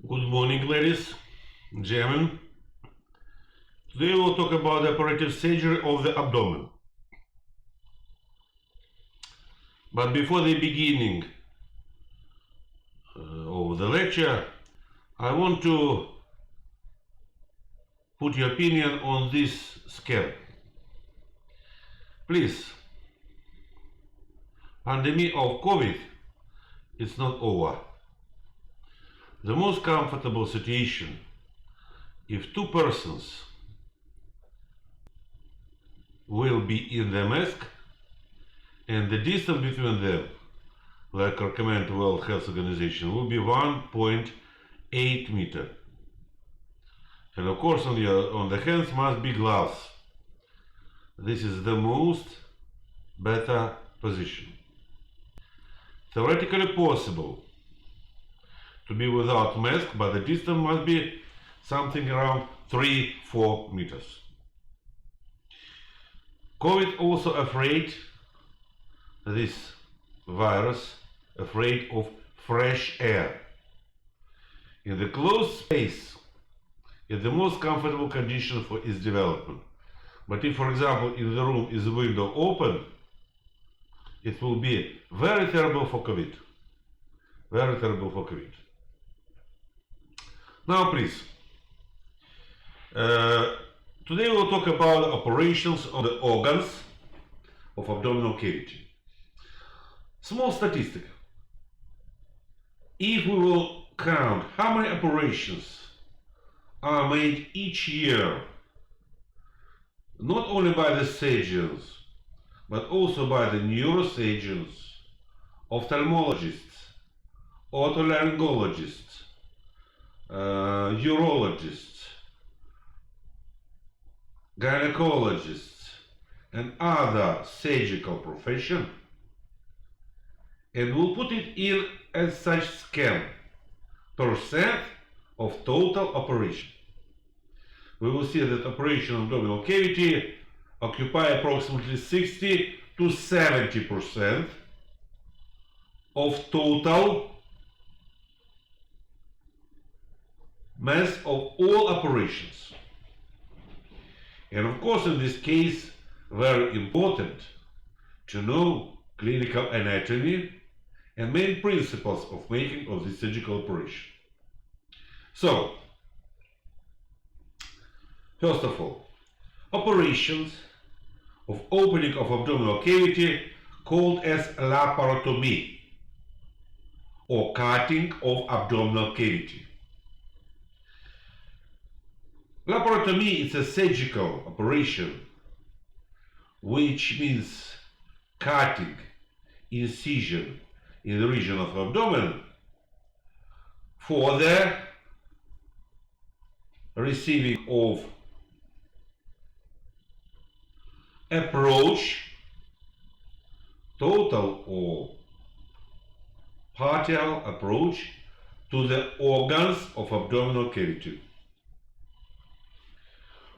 Good morning, ladies and gentlemen. Today we will talk about the operative surgery of the abdomen. But before the beginning of the lecture, I want to put your opinion on this scan. Please, pandemic of COVID is not over. The most comfortable situation if two persons will be in the mask and the distance between them, like recommend World Health Organization, will be 1.8 meter. And of course on the hands must be gloves. This is the most better position. Theoretically possible to be without mask, but the distance must be something around 3-4 meters. COVID also afraid, this virus, afraid of fresh air. In the closed space is the most comfortable condition for its development. But if, for example, in the room is a window open, it will be very terrible for COVID. Very terrible for COVID. Now please, today we will talk about operations on the organs of abdominal cavity. Small statistic. If we will count how many operations are made each year, not only by the surgeons, but also by the neurosurgeons, ophthalmologists, otolaryngologists, urologists, gynecologists, and other surgical profession, and we'll put it in as such scan, percent of total operation. We will see that operation of abdominal cavity occupy approximately 60 to 70% of total mass of all operations. And of course, in this case, very important to know clinical anatomy and main principles of making of this surgical operation. So, first of all, operations of opening of abdominal cavity called as laparotomy or cutting of abdominal cavity. Laparotomy is a surgical operation which means cutting, incision in the region of the abdomen for the receiving of approach, total or partial approach to the organs of abdominal cavity.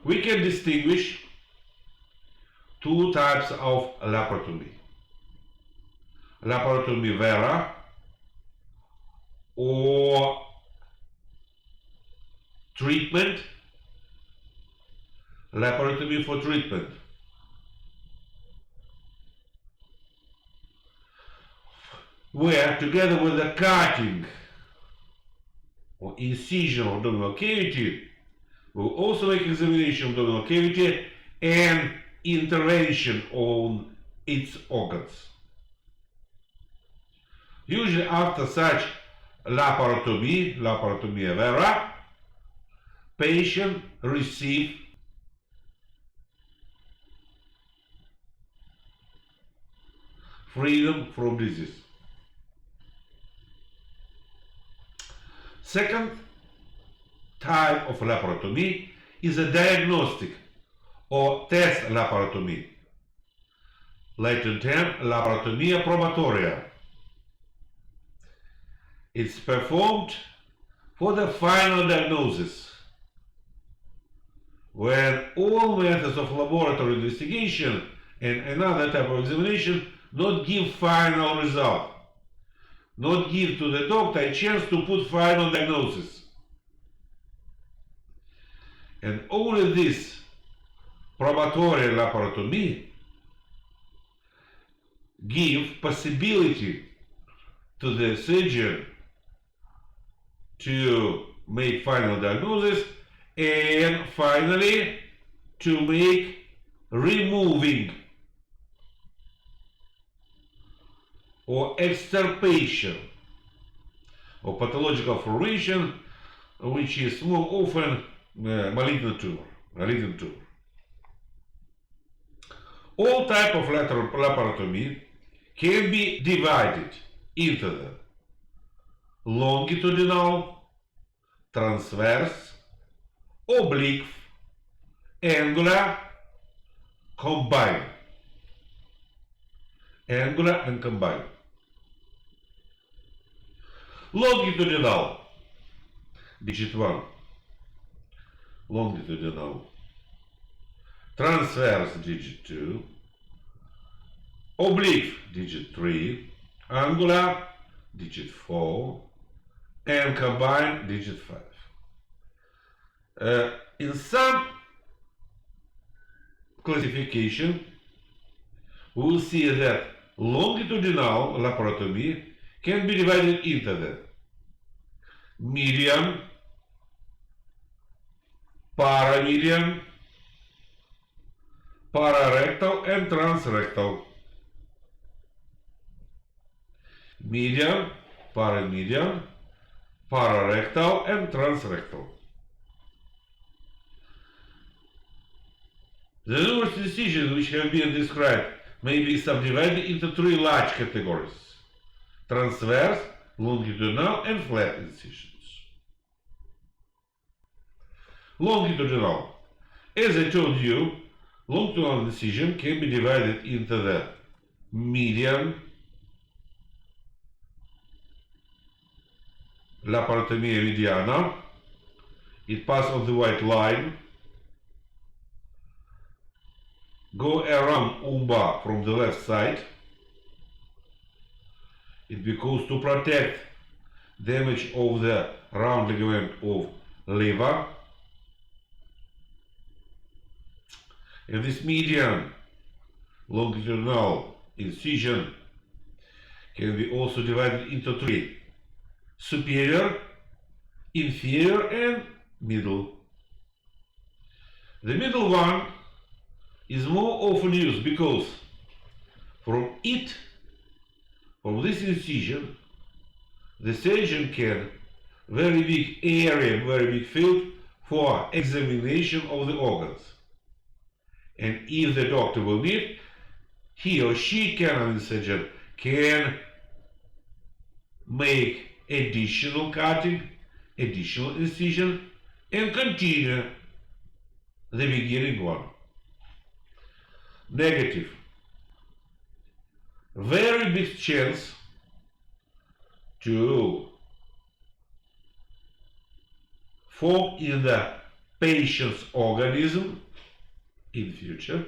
We can distinguish two types of laparotomy. Laparotomy vera or treatment, laparotomy for treatment. Where together with the cutting or incision of abdominal cavity, we will also make examination of abdominal cavity and intervention on its organs. Usually after such laparotomy vera, patient receive freedom from disease. Second type of laparotomy is a diagnostic or test laparotomy, Latin term laparotomia probatoria. It's performed for the final diagnosis, when all methods of laboratory investigation and another type of examination not give final result, not give to the doctor a chance to put final diagnosis. And only this probatory laparotomy give possibility to the surgeon to make final diagnosis and finally to make removing or extirpation of pathological formation, which is more often malignant tumor. All type of laparotomy can be divided into the longitudinal, transverse, oblique, angular, combined. Angular and combined. Longitudinal, digit 1. Longitudinal. Transverse, digit 2. Oblique, digit 3. Angular, digit 4. And combined, digit 5. In some classification, we will see that longitudinal laparotomy can be divided into the median, paramedian, pararectal and transrectal. Median, paramedian, pararectal and transrectal. The numerous incisions which have been described may be subdivided into 3 large categories: transverse, longitudinal and flat incisions. Longitudinal. As I told you, longitudinal incision can be divided into the median, laparotomia mediana. It passes on the white line, go around umba from the left side. It because to protect damage of the round ligament of liver. And this median longitudinal incision can be also divided into 3: superior, inferior and middle. The middle one is more often used because from this incision, the surgeon can very big area, very big field for examination of the organs. And if the doctor will need, he or she can, surgeon, can make additional cutting, additional incision, and continue the beginning one. Negative. Very big chance to form in the patient's organism in future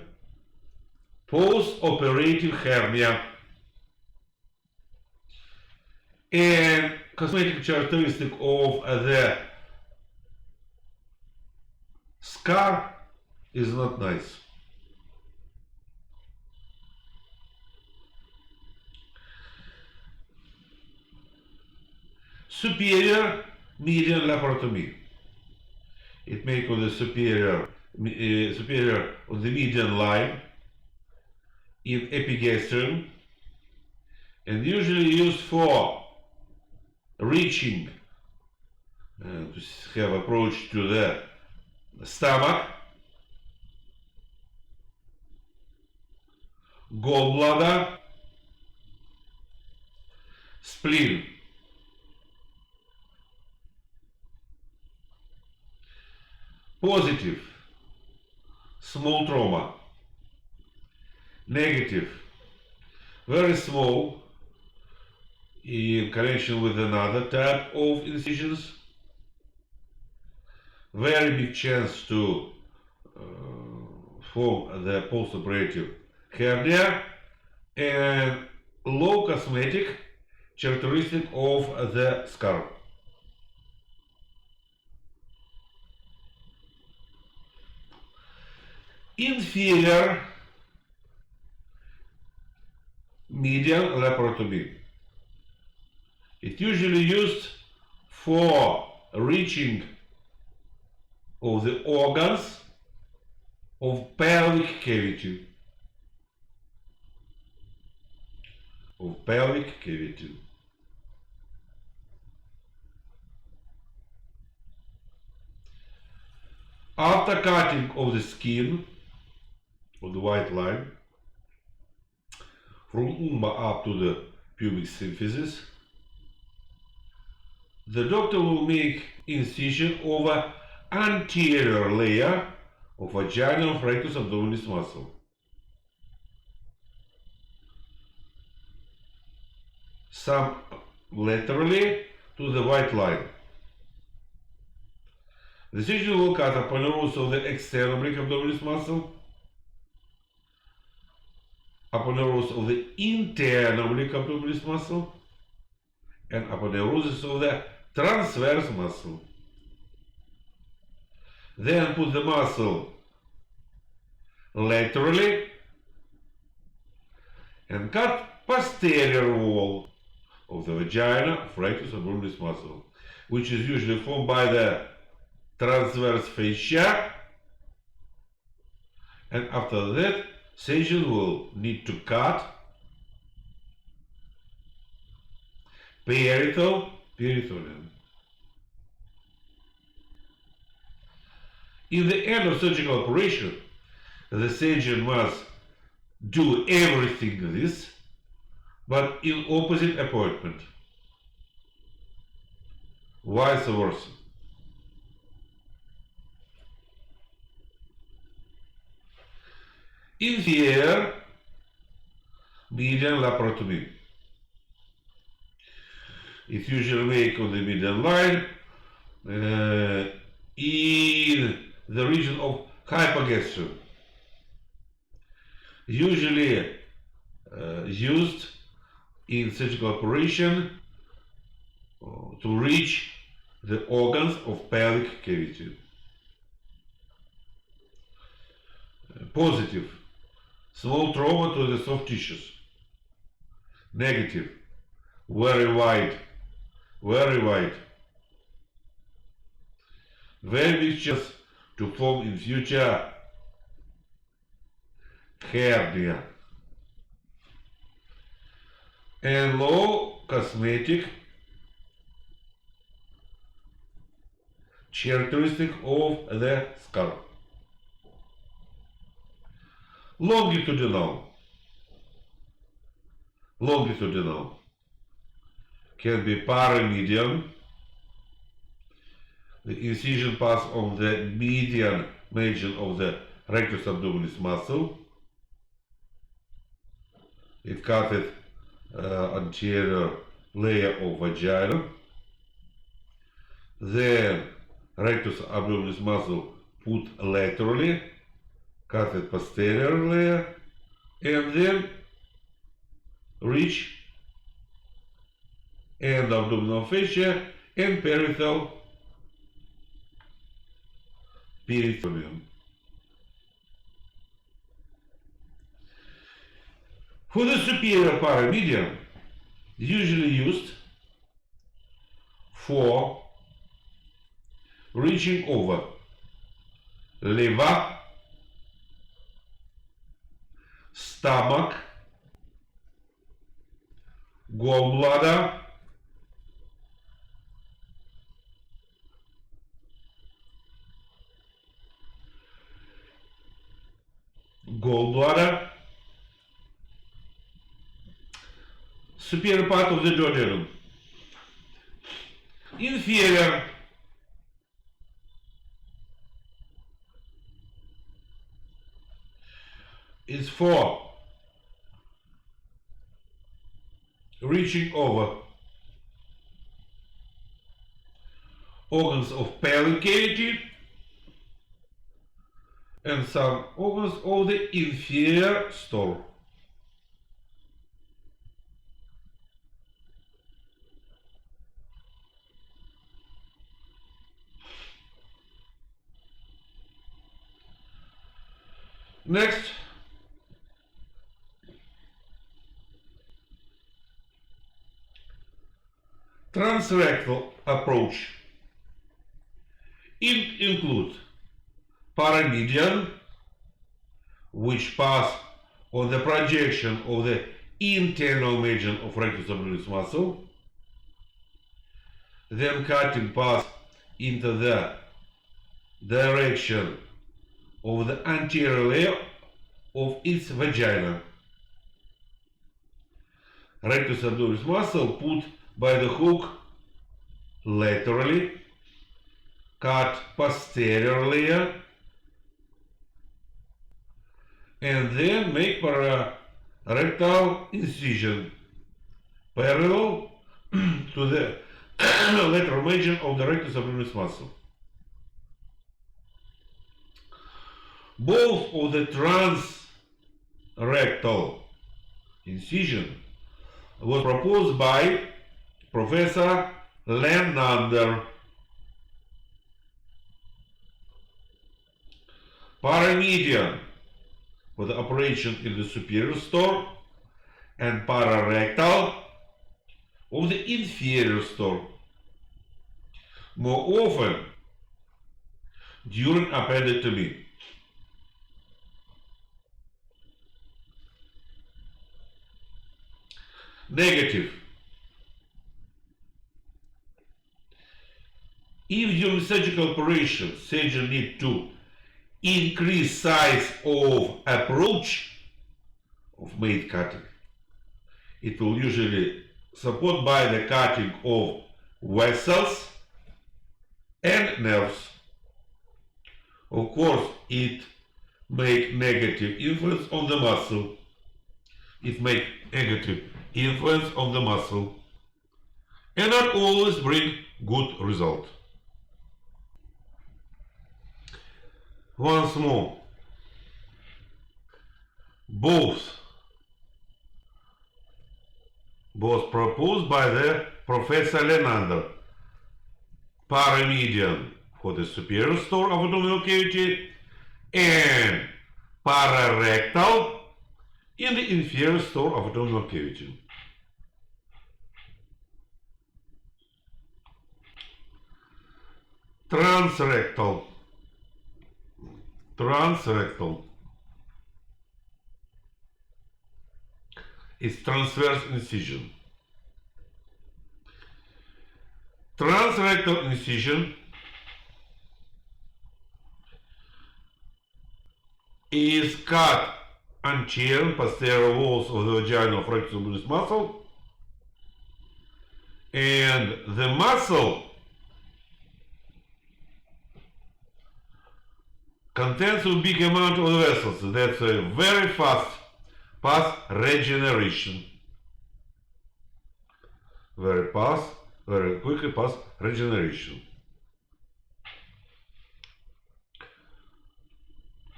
post-operative hernia. And cosmetic characteristic of the scar is not nice. Superior median laparotomy. It may call the superior on the median line in epigastrium, and usually used for reaching to have approach to the stomach, gallbladder, spleen. Positive, small trauma. Negative, very small in connection with another type of incisions. Very big chance to form the postoperative hernia, and low cosmetic characteristic of the scar. Inferior median laparotomy. It's usually used for reaching of the organs of pelvic cavity. After cutting of the skin of the white line from ulna up to the pubic symphysis, the doctor will make incision over anterior layer of vaginal rectus abdominis muscle. Some laterally to the white line. The surgeon will cut aponeurose of the external oblique abdominis muscle, aponeurose of the internal oblique abdominis muscle, and aponeurosis of the transverse muscle. Then put the muscle laterally and cut posterior wall of the vagina of rectus abdominis muscle, which is usually formed by the transverse fascia, and after that surgeon will need to cut peritoneum. In the end of surgical operation, the surgeon must do everything this, but in opposite appointment, vice versa. Inferior median laparotomy. It's usually made on the median line in the region of hypogastrum. Usually used in surgical operation to reach the organs of pelvic cavity. Positive, small trauma to the soft tissues. Negative, very wide. Very big chance to form in future hernia. And low cosmetic characteristic of the scar. Longitudinal can be paramedian. The incision pass on the median margin of the rectus abdominis muscle. It cut anterior layer of vagina. Then rectus abdominis muscle put laterally, cut posterior layer, and then reach end abdominal fascia and peritoneum. For the superior paramedian, usually used for reaching over liver, stomach, gallbladder, superior part of the duodenum. Inferior is for reaching over organs of pelvic cavity and some organs of the inferior stole. Next, transrectal approach. It includes paramedian, which pass on the projection of the internal margin of rectus abdominis muscle, then cutting pass into the direction of the anterior layer of its vagina. Rectus abdominis muscle put by the hook laterally, cut posterior layer, and then make rectal incision parallel to the lateral margin of the rectus abdominis muscle. Both of the transrectal incision was proposed by Professor Lenander. Paramedian for the operation in the superior store and pararectal of the inferior store, more often during appendectomy. Negative. If during surgical operation surgeon needs to increase size of approach of made cutting, it will usually support by the cutting of vessels and nerves. Of course, it make negative influence on the muscle. It make negative influence on the muscle and not always bring good result. Once more, both proposed by the Professor Lenander, paramedian for the superior store of abdominal cavity and pararectal in the inferior store of abdominal cavity. Transrectal is transverse incision. Transrectal incision is cut anterior and posterior walls of the vaginal rectus abdominis muscle, and the muscle contains a big amount of vessels. That's a very fast regeneration. Very quickly pass regeneration.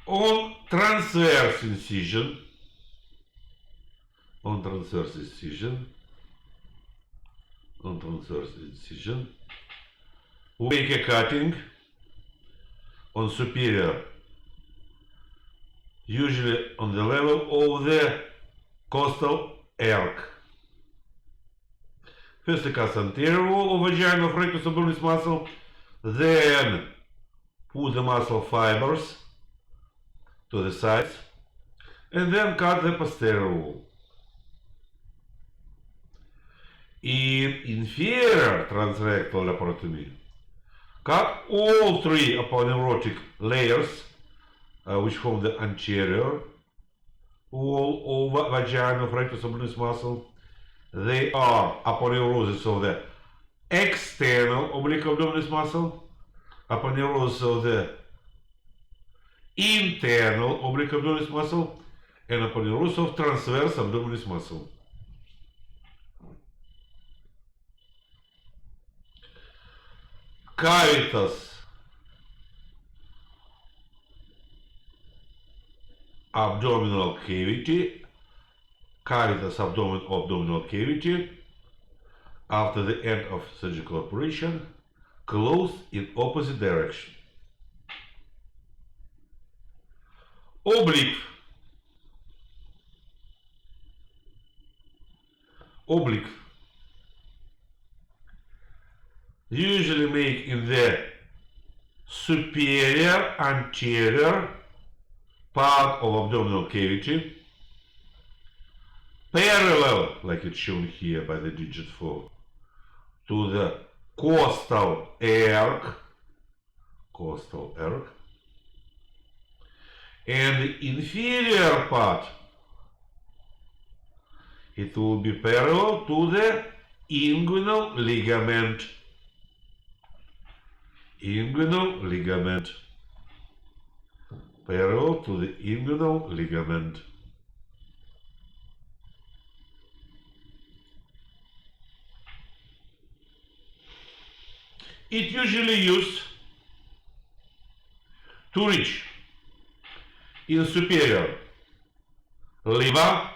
On transverse incision, we make a cutting on superior, usually on the level of the costal arc. First, we cut anterior wall of vagina of rectus abdominis muscle, then put the muscle fibers to the sides, and then cut the posterior wall. In inferior transrectal laparotomy, cut all three aponeurotic layers which form the anterior wall of vagina of rectus abdominis muscle. They are aponeurosis of the external oblique abdominis muscle, aponeurosis of the internal oblique abdominis muscle, and aponeurosis of transverse abdominis muscle. Cavitas abdominal cavity, abdominal cavity after the end of surgical operation, closed in opposite direction. Oblique. Oblique. Usually make in the superior anterior part of abdominal cavity, parallel, like it's shown here by the digit 4, to the costal arc, and the inferior part, it will be parallel to the inguinal ligament. Inguinal ligament. Parallel to the inguinal ligament. It usually used to reach in superior liver,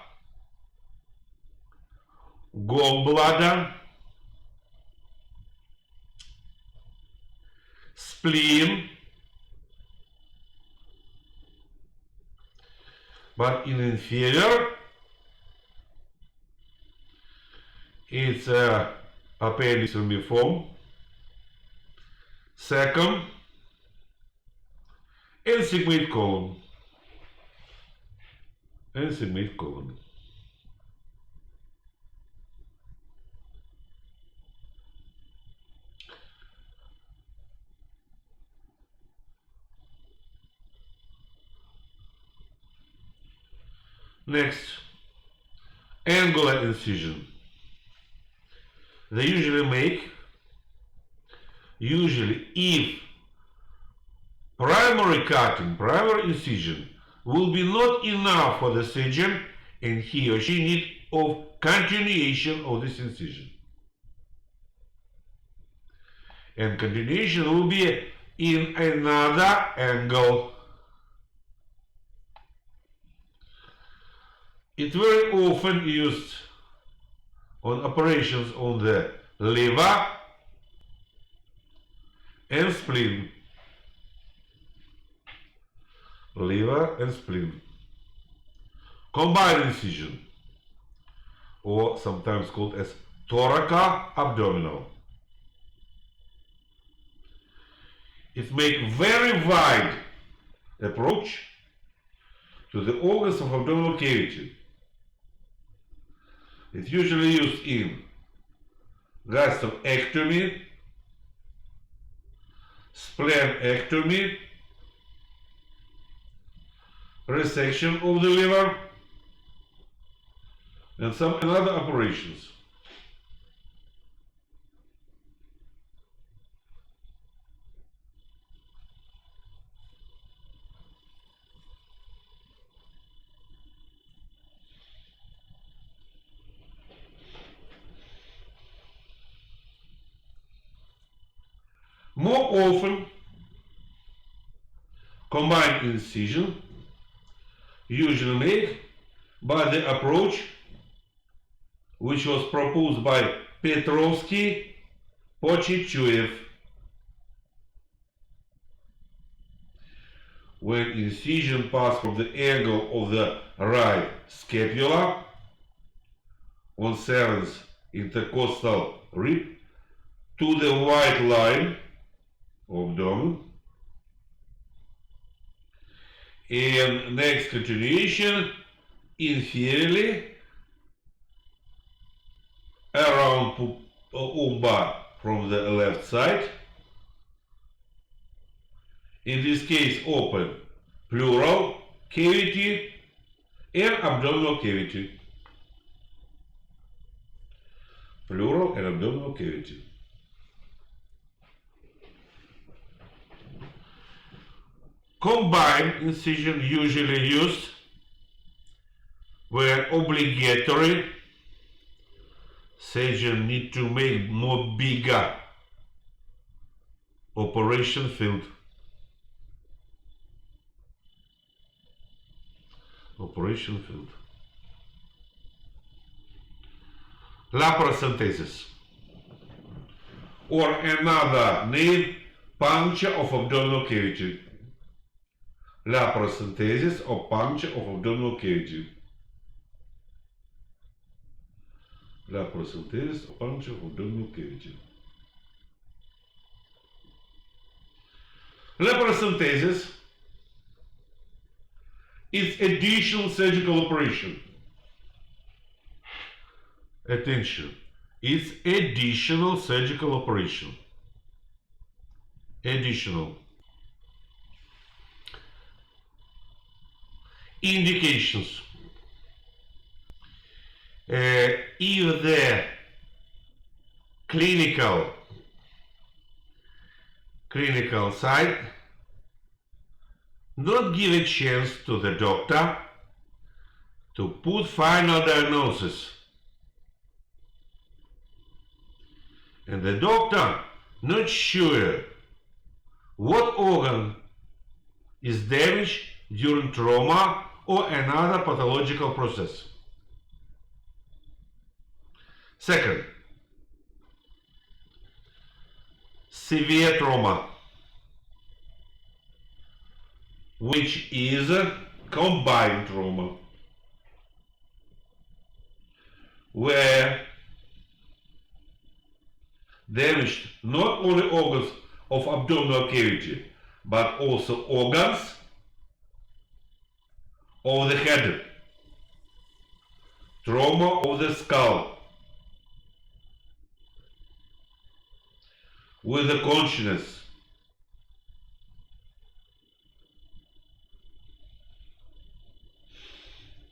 gallbladder, spleen, but in inferior it's appendiform, second, and sigmoid column. Next, angular incision. They usually make, if primary incision will be not enough for the surgeon and he or she need of continuation of this incision. And continuation will be in another angle. It's very often used on operations on the liver and spleen. Liver and spleen. Combined incision, or sometimes called as thoraco-abdominal. It makes very wide approach to the organs of abdominal cavity. It's usually used in gastrectomy, splenectomy, resection of the liver, and some other operations. More often, combined incision usually made by the approach which was proposed by Petrovsky, Pochichuev, when incision passed from the angle of the right scapula on 7th intercostal rib to the white line of abdomen, and next continuation inferiorly around umba from the left side, in this case open pleural cavity and abdominal cavity. Pleural and abdominal cavity. Combined incision usually used where obligatory surgeon need to make more bigger operation field. Laparocentesis, or another name, puncture of abdominal cavity. laparocentesis or puncture of abdominal cavity. Laparocentesis or puncture of abdominal cavity. Laparocentesis is additional surgical operation. Attention, it's additional surgical operation. Additional. Indications. If the clinical side not give a chance to the doctor to put final diagnosis, and the doctor not sure what organ is damaged during trauma or another pathological process. Second, severe trauma, which is a combined trauma, where damaged not only organs of abdominal cavity, but also organs of the head, trauma of the skull, with the consciousness,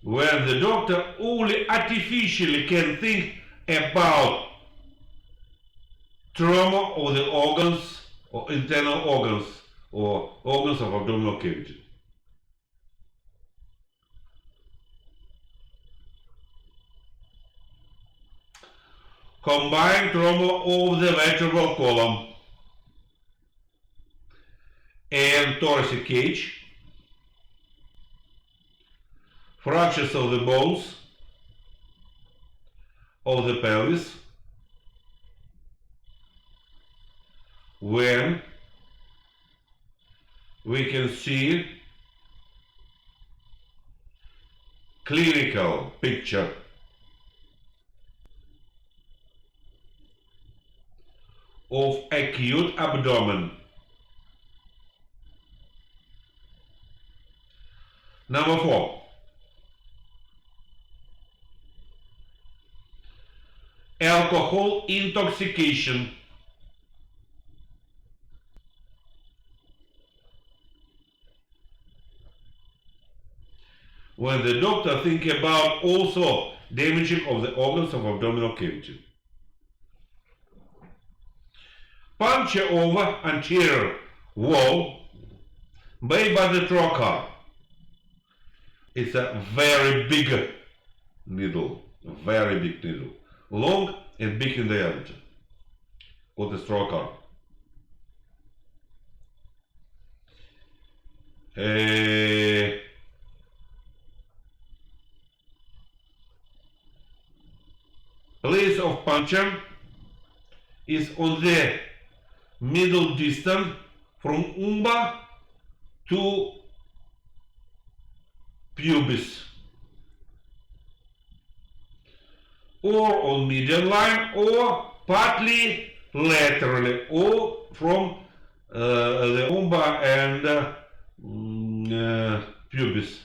when the doctor only artificially can think about trauma of the organs or internal organs or organs of abdominal cavity. Combined trauma of the vertebral column and thoracic cage, fractures of the bones of the pelvis, when we can see clinical picture of acute abdomen. Number 4, alcohol intoxication. When the doctor think about also damaging of the organs of abdominal cavity. Puncture of anterior wall made by the trocar. It's a very big needle, very big needle, long and big in diameter. What is trocar? Place of puncture is on the middle distance from umba to pubis, or on median line, or partly laterally, or from the umba and pubis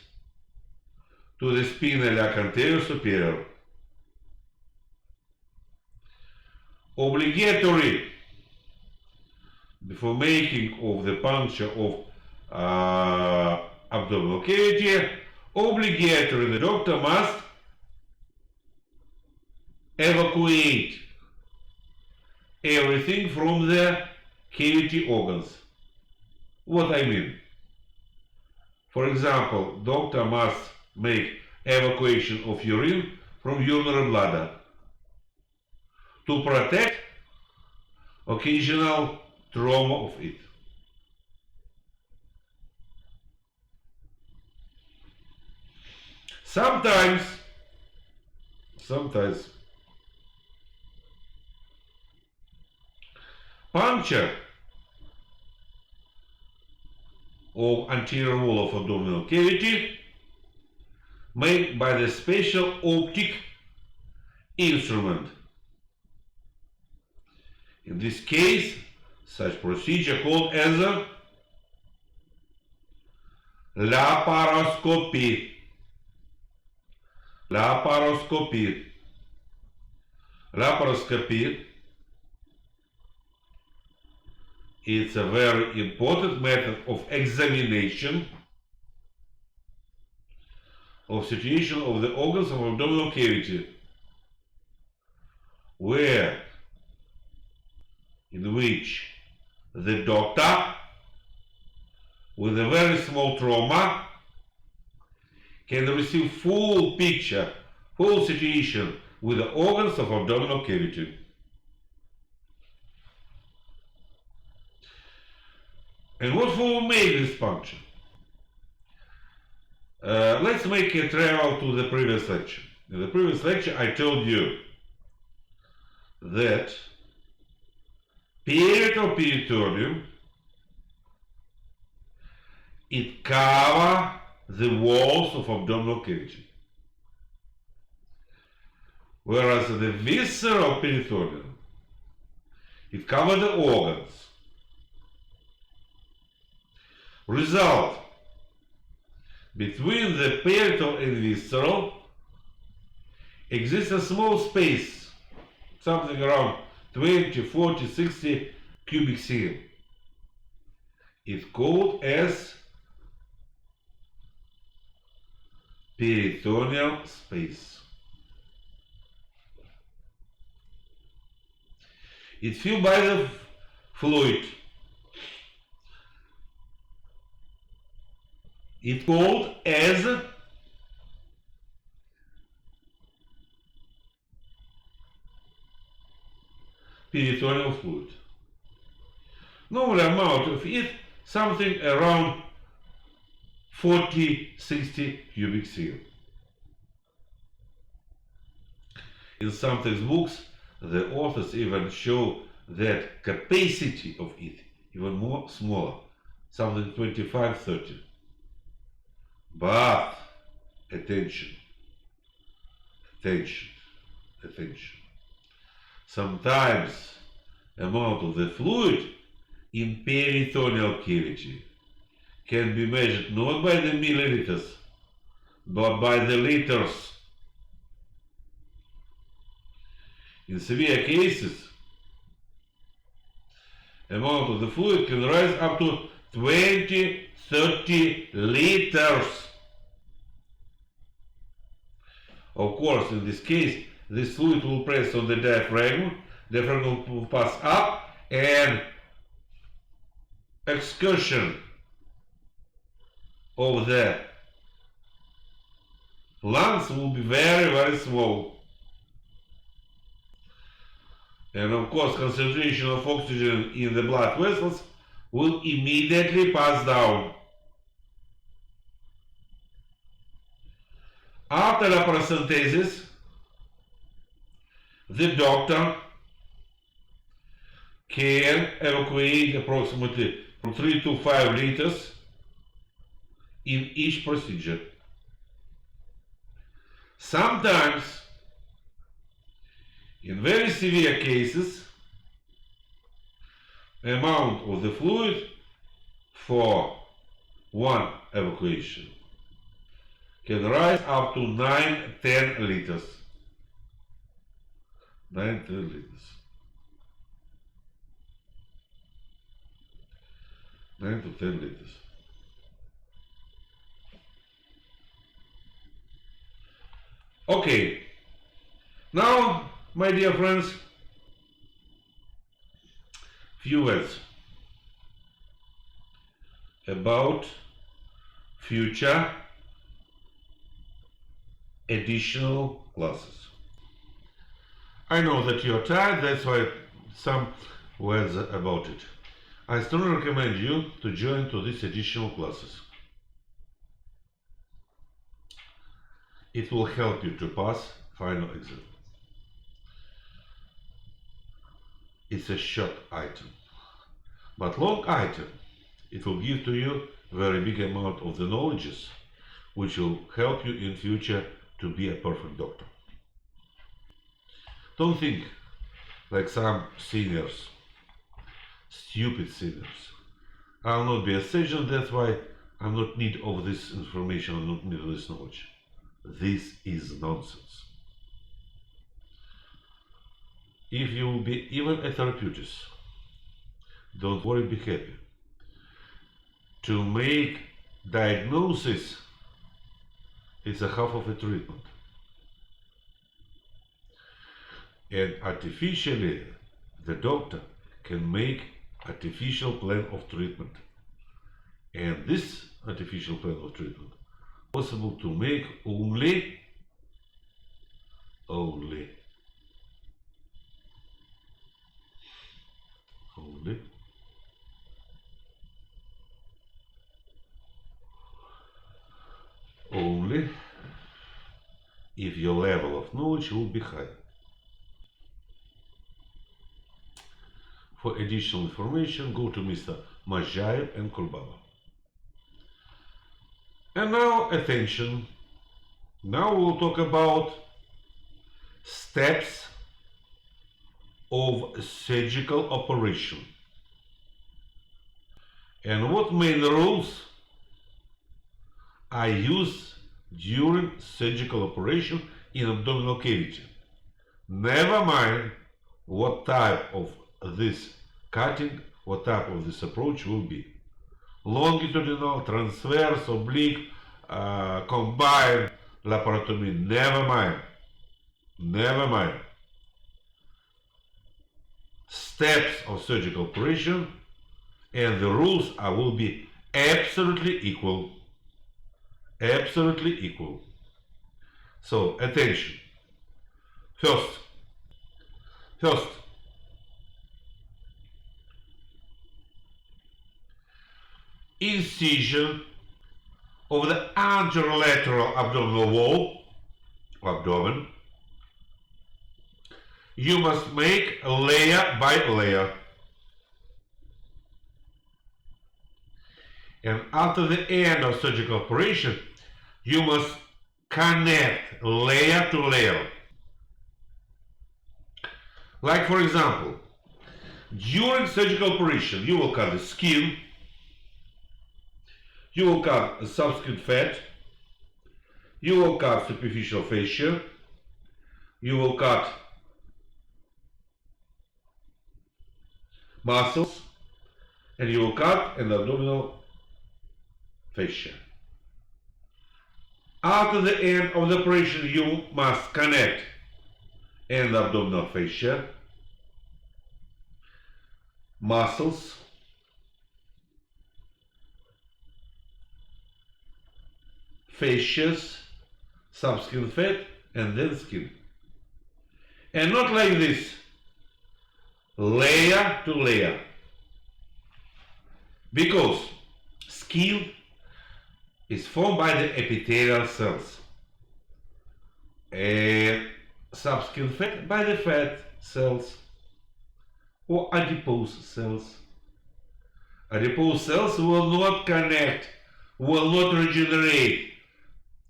to the spina iliac anterior superior. Obligatory before making of the puncture of abdominal cavity, obligatory the doctor must evacuate everything from the cavity organs. What I mean? For example, doctor must make evacuation of urine from urinary bladder to protect occasional trauma of it. Sometimes puncture of anterior wall of abdominal cavity made by the special optic instrument. In this case, such procedure called as a laparoscopy. Laparoscopy. Laparoscopy is a very important method of examination of situation of the organs of abdominal cavity, in which the doctor with a very small trauma can receive full picture, full situation with the organs of abdominal cavity. And what will make this function? Let's make a travel to the previous lecture. In the previous lecture I told you that parietal peritoneum, it covers the walls of abdominal cavity, whereas the visceral peritoneum, it covers the organs. Result: between the parietal and visceral exists a small space, something around 20, 40, 60 cubic cm. It's called as peritoneal space. It's filled by the fluid. It's called as peritoneal fluid. Normal amount of it something around 40-60 cubic cm. In some textbooks, the authors even show that capacity of it even more smaller, something 25-30. But attention, attention, attention. Sometimes amount of the fluid in peritoneal cavity can be measured not by the milliliters, but by the liters. In severe cases, amount of the fluid can rise up to 20-30 liters. Of course, in this case, this fluid will press on the diaphragm will pass up, and excursion of the lungs will be very, very small. And of course, concentration of oxygen in the blood vessels will immediately pass down. After laparosynthesis, the doctor can evacuate approximately from 3 to 5 liters in each procedure. Sometimes, in very severe cases, amount of the fluid for one evacuation can rise up to 9-10 liters. 9-10 liters. 9 to 10 liters. Okay. Now, my dear friends, few words about future additional classes. I know that you're tired, that's why some words about it. I strongly recommend you to join to these additional classes. It will help you to pass final exam. It's a short item, but long item. It will give to you very big amount of the knowledges which will help you in future to be a perfect doctor. Don't think like some seniors, stupid seniors. I'll not be a surgeon, that's why I'm not need of this information, I'm not need of this knowledge. This is nonsense. If you will be even a therapist, don't worry, be happy. To make diagnosis is a half of a treatment. And artificially, the doctor can make artificial plan of treatment. And this artificial plan of treatment possible to make only if your level of knowledge will be high. For additional information, go to Mr. Mazhayev and Kurbaba. And now, attention. Now we'll talk about steps of surgical operation and what main rules I use during surgical operation in abdominal cavity. Never mind what type of this cutting, what type of this approach will be. Longitudinal, transverse, oblique, combined, laparotomy, never mind. Never mind. Steps of surgical operation and the rules will be absolutely equal. Absolutely equal. So, attention. First, incision of the anterolateral abdominal wall, abdomen. You must make layer by layer. And after the end of surgical operation, you must connect layer to layer. Like for example, during surgical operation, you will cut the skin, you will cut subscute fat, you will cut superficial fascia, you will cut muscles, and you will cut an abdominal fascia. After the end of the operation, you must connect an abdominal fascia, muscles, fascias, subscute fat, and then skin. And not like this, layer to layer, because skin is formed by the epithelial cells and subscute fat by the fat cells or adipose cells. Adipose cells will not connect, will not regenerate,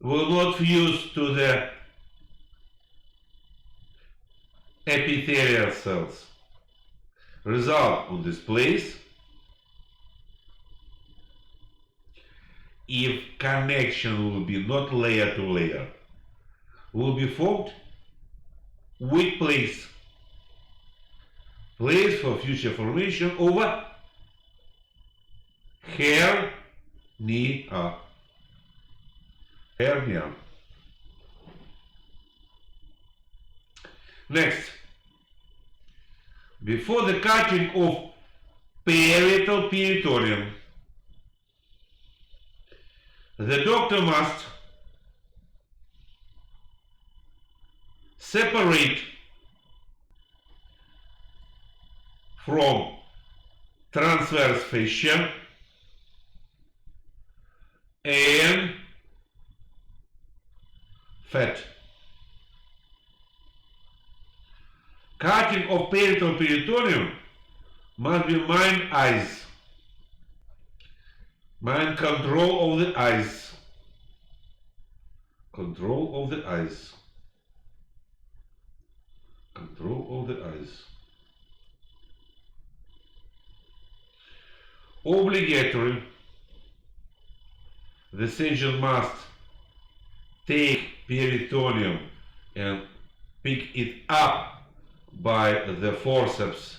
will not fuse to the epithelial cells. Result on this place, if connection will be not layer to layer, will be formed weak place for future formation over hernia. Next, before the cutting of parietal peritoneum, the doctor must separate from transverse fascia and fat. Cutting of parietal peritoneum must be mind eyes. Mind control of the eyes. Control of the eyes. Control of the eyes. Obligatory. The surgeon must take peritoneum and pick it up by the forceps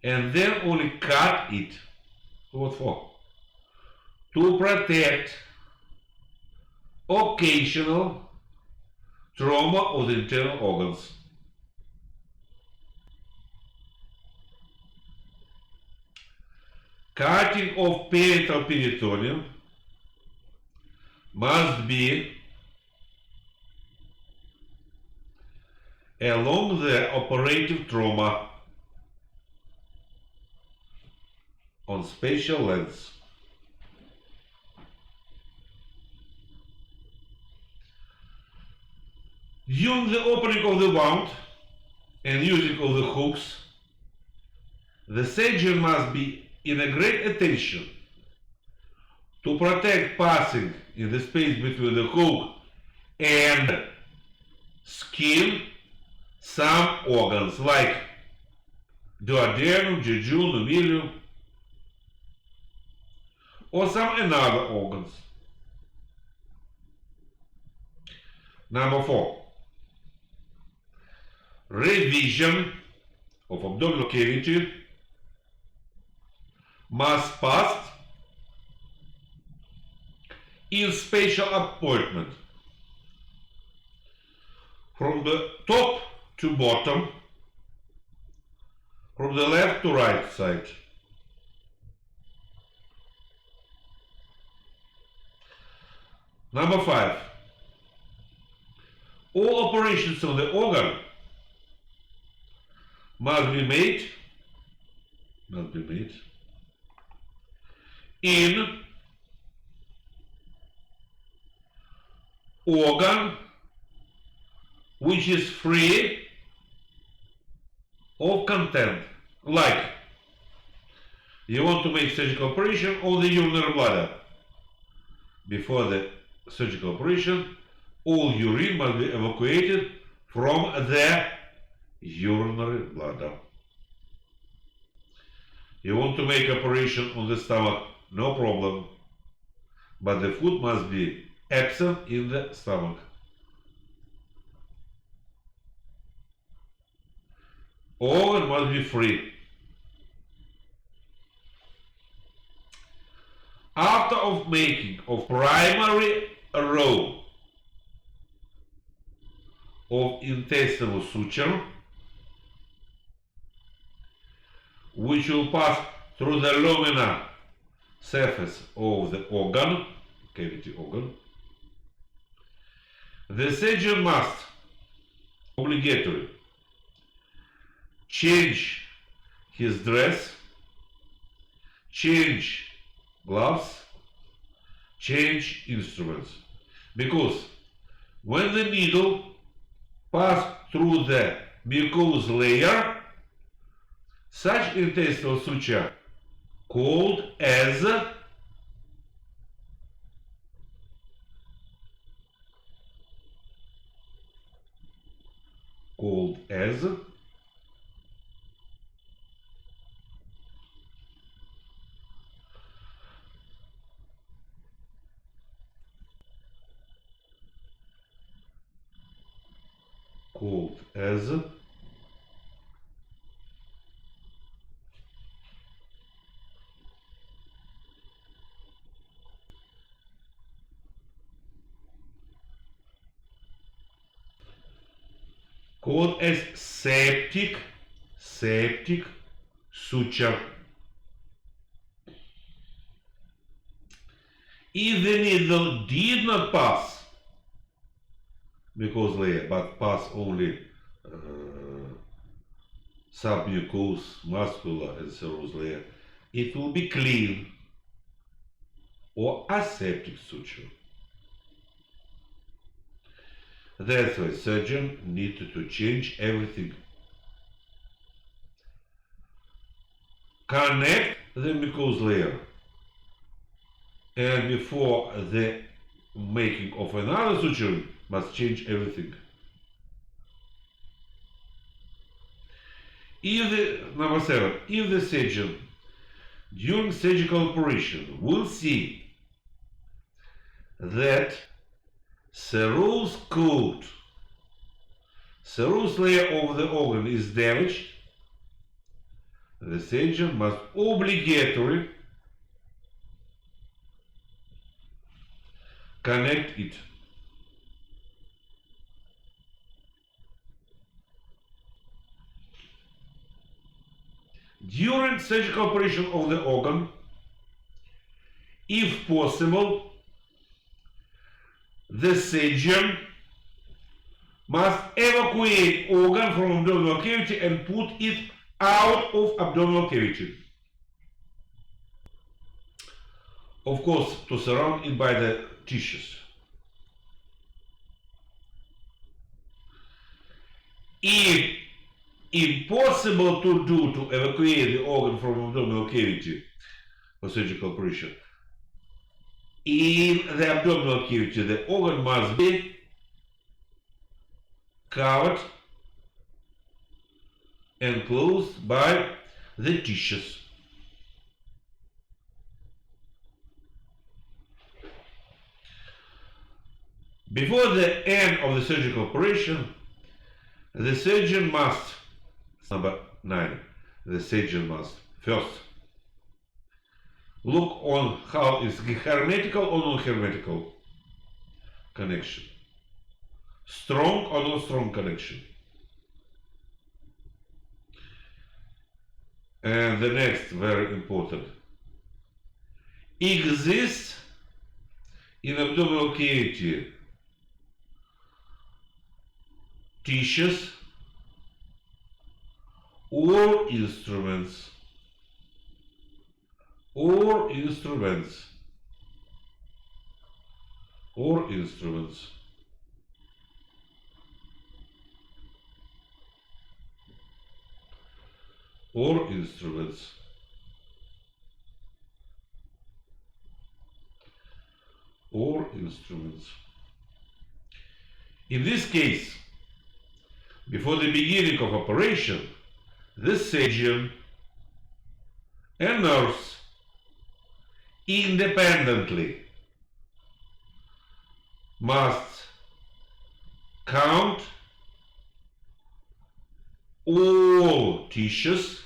and then only cut it. What for? To protect occasional trauma of the internal organs. Cutting of parietal peritoneum must be along the operative trauma on special lengths. During the opening of the wound and using of the hooks, the surgeon must be in a great attention to protect passing in the space between the hook and skin some organs like duodenum, jejunum, ileum, or some another organs. Number 4. Revision of abdominal cavity must pass in special appointment from the top to bottom, from the left to right side. Number 5. All operations on the organ must be made in organ which is free of content. Like you want to make surgical operation on the urinary bladder. Before the surgical operation, all urine must be evacuated from the urinary bladder. You want to make operation on the stomach, no problem, but the food must be absent in the stomach. Organ must be free. After of making of primary row of intestinal suture, which will pass through the luminal surface of the organ, cavity organ, the surgeon must, obligatory, change his dress, change gloves, change instruments, because when the needle passes through the mucous layer, such intestinal suture called as called as septic suture. If the needle did not pass mucous layer, but pass only submucous, muscular and serous layer, it will be clean or aseptic suture. That's why surgeon needed to change everything. Connect the mucous layer and before the making of another suture must change everything. Number 7, if the surgeon during surgical operation will see that serous coat, serous layer of the organ is damaged, the surgeon must obligatory connect it. During surgical operation of the organ, if possible, the surgeon must evacuate organ from abdominal cavity and put it out of abdominal cavity. Of course, to surround it by the tissues. If impossible to do to evacuate the organ from abdominal cavity for surgical operation, in the abdominal cavity the organ must be covered and closed by the tissues. Before the end of the surgical operation, the surgeon must, number 9, the surgeon must first look on how is hermetical or non-hermetical connection, strong or not strong connection. And the next, very important, exists in abdominal cavity tissues or instruments or instruments or instruments or instruments or instruments. In this case, before the beginning of operation, the surgeon and nurse independently must count all tissues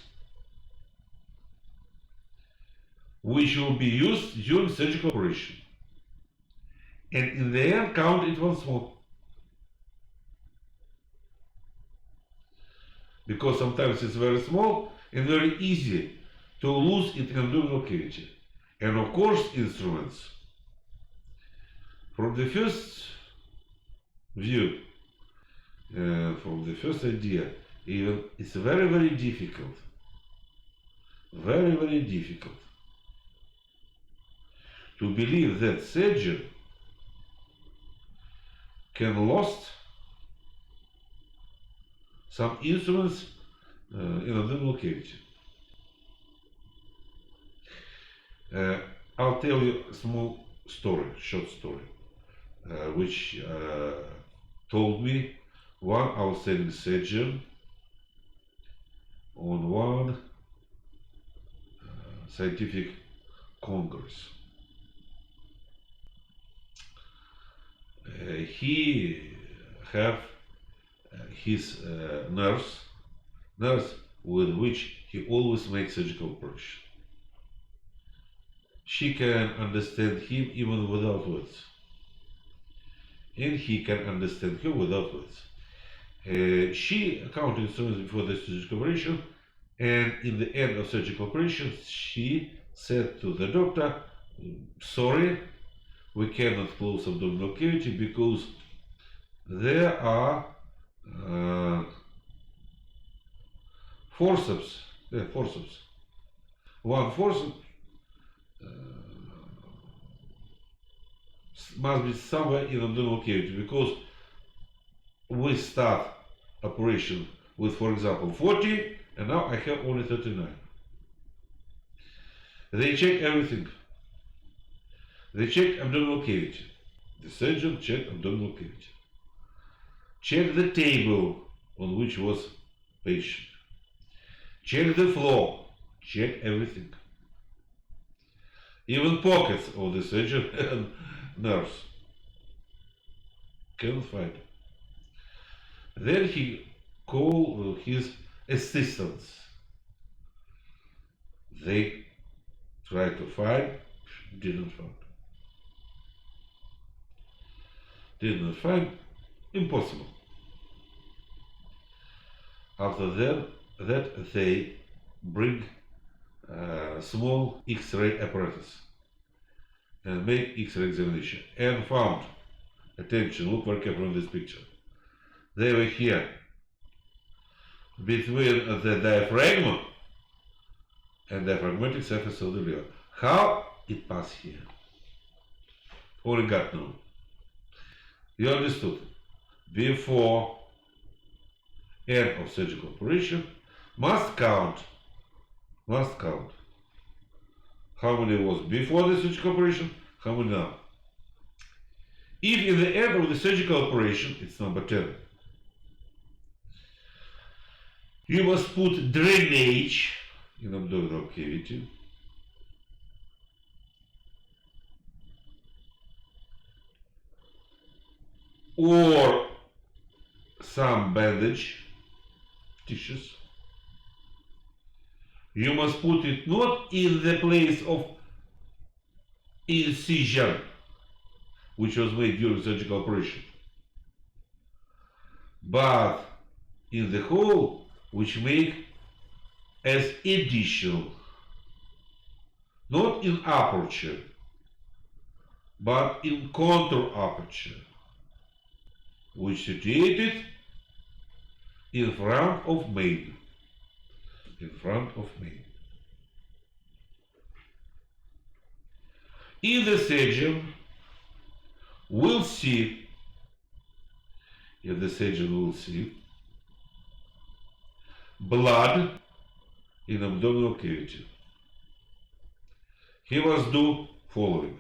which will be used during surgical operation, and in the end count it once more. Because sometimes it's very small and very easy to lose it in abdominal cavity. And of course, instruments. From the first view, from the first idea, even it's very, very difficult. Very, very difficult to believe that surgeon can lost some instruments in abdominal cavity. I'll tell you a small story, short story, which told me one outstanding surgeon on one scientific congress. He have his nurse with which he always makes surgical operation. She can understand him even without words, and he can understand her without words. She counted instruments before the surgical operation, and in the end of surgical operation she said to the doctor, sorry, we cannot close abdominal cavity because there are forceps. One forceps must be somewhere in abdominal cavity, because we start operation with, for example, 40, and now I have only 39. They check everything. They check abdominal cavity. The surgeon checked abdominal cavity. Check the table on which was patient. Check the floor. Check everything. Even pockets of the surgeon and nurse. Cannot find. Then he called his assistants. They tried to find, didn't find. Didn't find, impossible. After that they bring small X-ray apparatus and make X-ray examination and found, attention, look very carefully in this picture, they were here between the diaphragm and diaphragmatic surface of the liver. How it passed here? Only God knows. You understood? Before end of surgical operation, must count how many was before the surgical operation, how many now. If in the end of the surgical operation, it's number 10, you must put drainage in abdominal cavity, or some bandage, tissues. You must put it not in the place of incision, which was made during surgical operation, but in the hole which make as additional, not in aperture, but in contour aperture, which situated in front of main. In front of main. If the surgeon will see, blood in abdominal cavity, he must do following.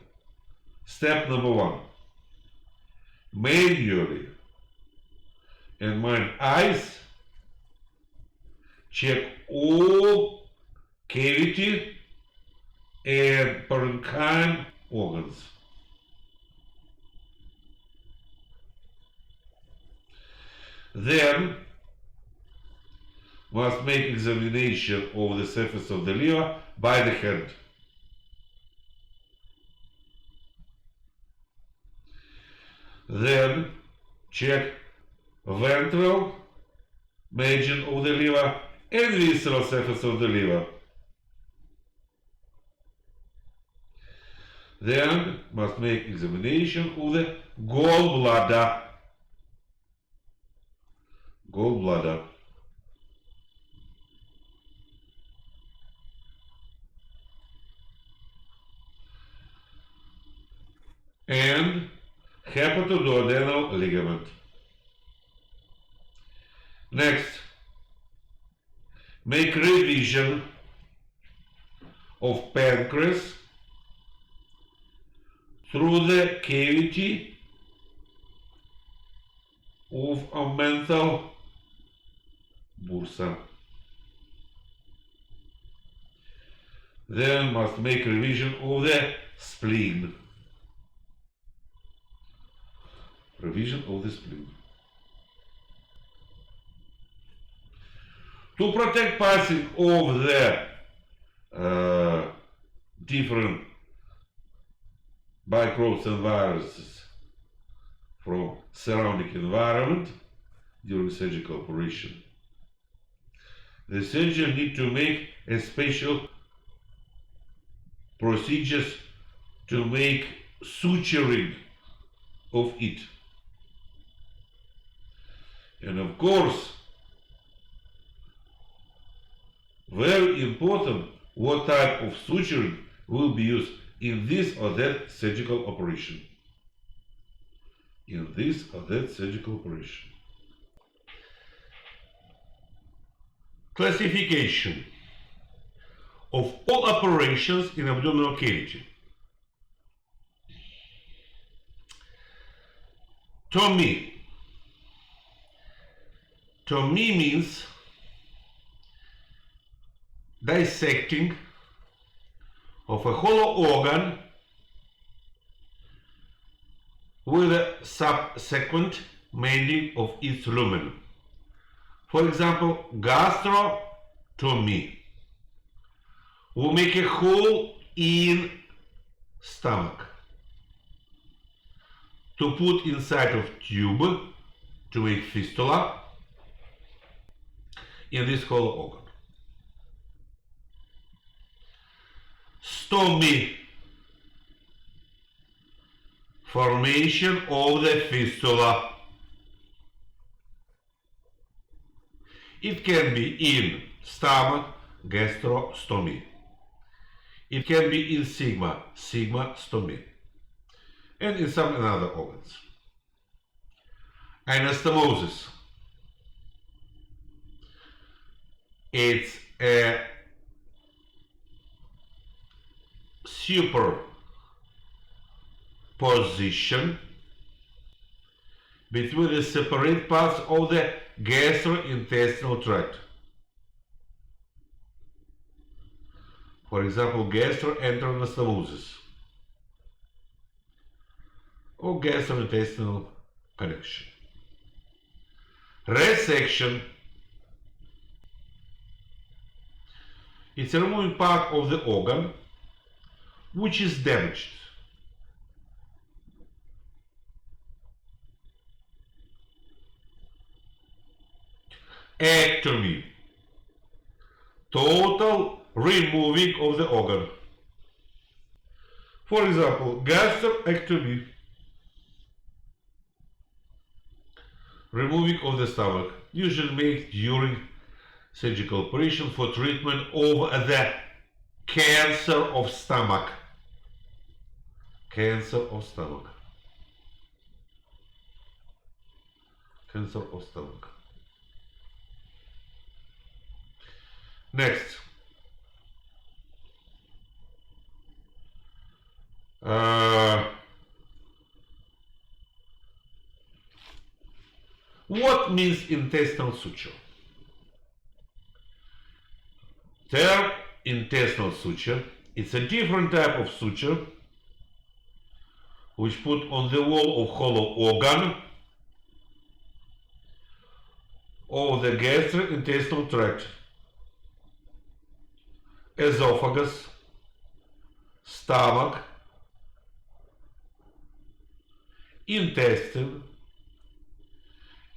Step number 1. Manually and my eyes check all cavity and parenchyme organs. Then must make examination of the surface of the liver by the hand. Then check ventral margin of the liver and visceral surface of the liver. Then must make examination of the gallbladder. And hepatoduodenal ligament. Next, make revision of pancreas through the cavity of a mental bursa. Then must make revision of the spleen. Revision of the spleen. To protect passing of the different microbes and viruses from surrounding environment during surgical operation, the surgeon need to make a special procedures to make suturing of it. And of course, very important what type of suturing will be used in this or that surgical operation. In this or that surgical operation. Classification of all operations in abdominal cavity. Tomy. Tomy means dissecting of a hollow organ with a subsequent mending of its lumen. For example, gastrotomy will make a hole in stomach to put inside of tube to make fistula in this hollow organ. Stomy, formation of the fistula. It can be in stomach, gastrostomy. It can be in sigma, sigmostomy, and in some other organs. Anastomosis. It's a superposition between the separate parts of the gastrointestinal tract. For example, gastroenteroanastomosis or gastrointestinal connection. Resection. It's removing part of the organ which is damaged. Ectomy. Total removing of the organ. For example, gastrectomy. Removing of the stomach, usually made during surgical operation for treatment of the cancer of stomach. Cancer of stomach. Cancer of stomach. Next. What means intestinal suture? Term intestinal suture, it's a different type of suture which put on the wall of hollow organ of the gastrointestinal tract, esophagus, stomach, intestine,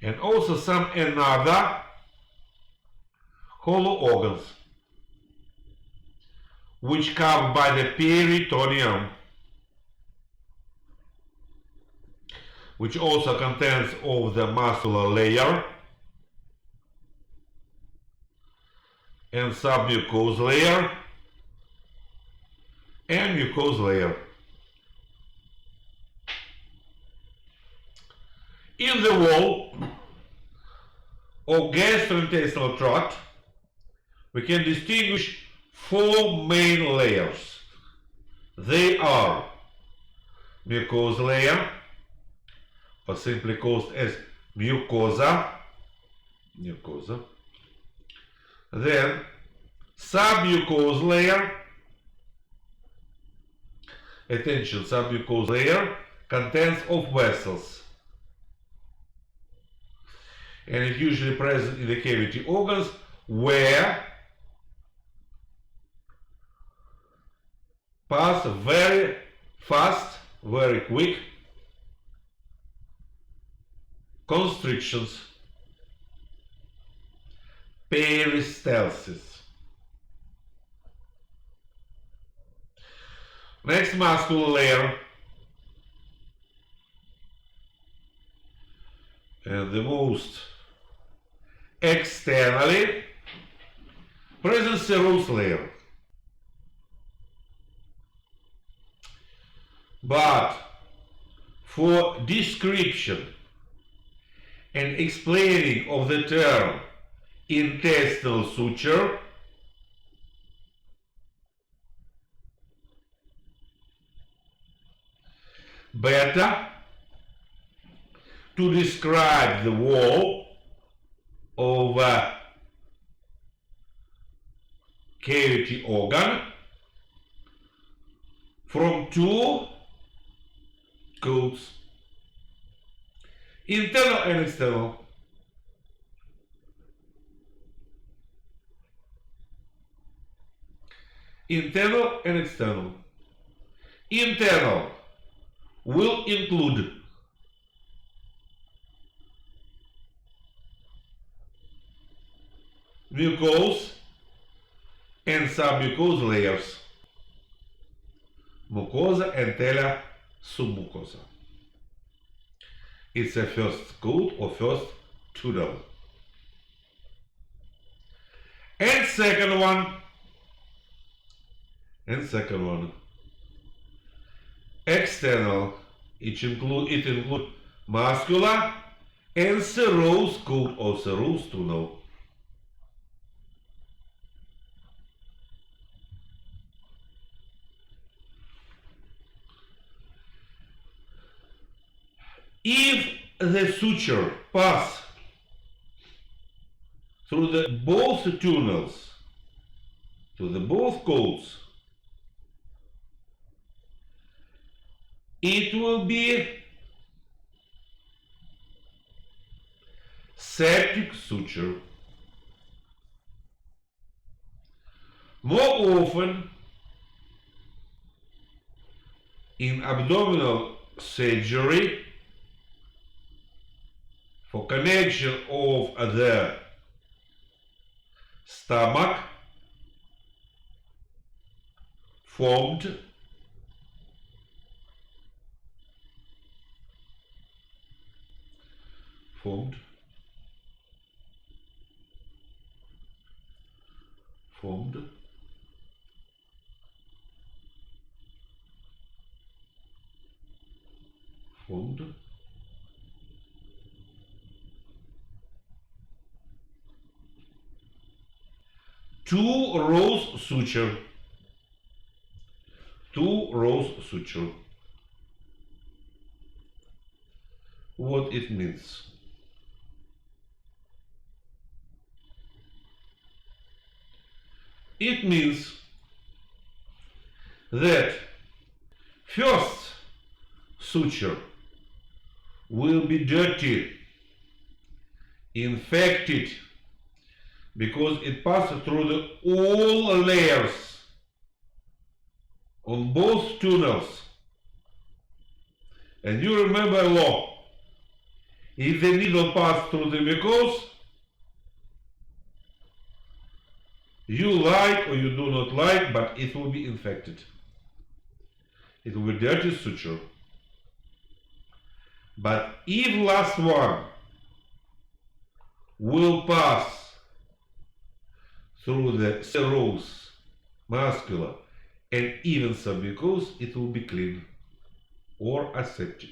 and also some another hollow organs which come by the peritoneum, which also contains of the muscular layer and submucous layer and mucous layer. In the wall of gastrointestinal tract, we can distinguish four main layers. They are mucous layer, or simply called as mucosa, then submucous layer. Attention, submucous layer contains of vessels, and it usually present in the cavity organs where pass very fast, very quick constrictions, peristalsis. Next, muscular layer, and the most externally present serous layer. But for description and explaining of the term intestinal suture, beta to describe the wall of a cavity organ from two coats, internal and external. Internal and external. Internal will include mucose and submucose layers, mucosa and tela submucosa. It's a first coat or first tunnel. And second one, external. It includes muscular and serous coat or serous tunnel. If the suture pass through the both tunnels to the both coats, it will be septic suture. More often in abdominal surgery for connection of the stomach formed two rows suture. What it means? It means that first suture will be dirty, infected, because it passes through all layers on both tunnels. And you remember a law: if the needle passes through the mucose, you like or you do not like, but it will be infected. It will be dirty suture. But if last one will pass through the serous, muscular, and even submucose, it will be clean or aseptic.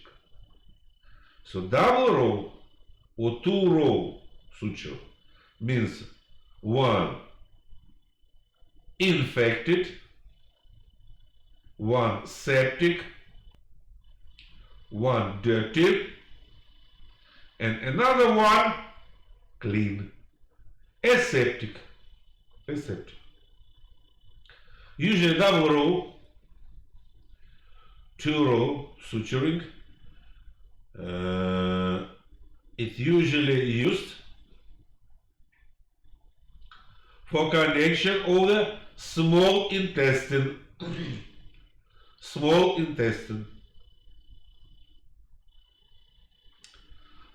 So double row or two row suture means one infected, one septic, one dirty, and another one clean, aseptic. Usually double row, two row suturing, it's usually used for connection of the small intestine.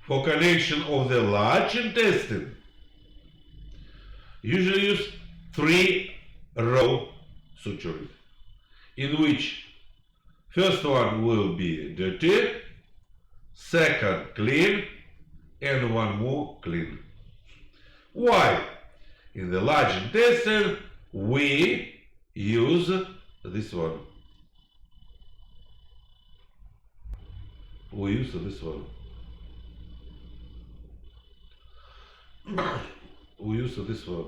For connection of the large intestine, usually use three row suturing, in which first one will be dirty, second clean, and one more clean. Why? In the large intestine we use this one. We use this one. We use this one.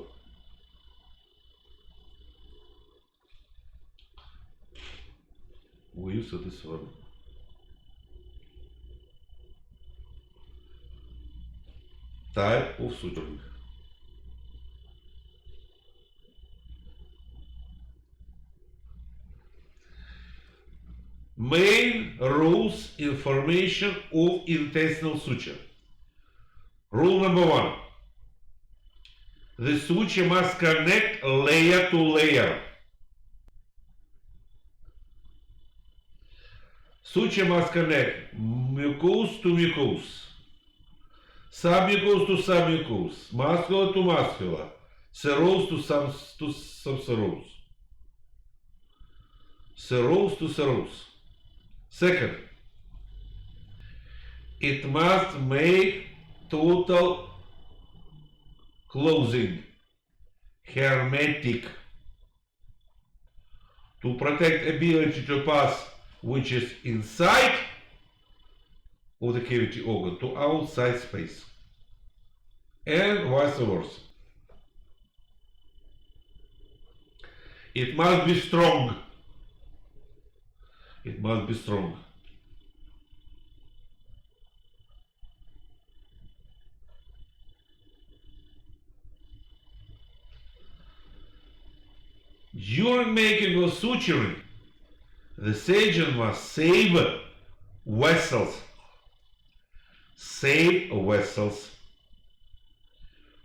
We use this one. type of suturing. Main rules in formation of intestinal suture. Rule number 1. The suture must connect layer to layer. Suture must connect mucous to mucous, submucous to submucous, muscular to muscular, serous to subserous, serous to serous. Second, it must make total closing, hermetic, to protect ability to pass which is inside of the cavity organ to outside space, and vice versa. It must be strong. It must be strong. During making of suturing, the surgeon must save vessels,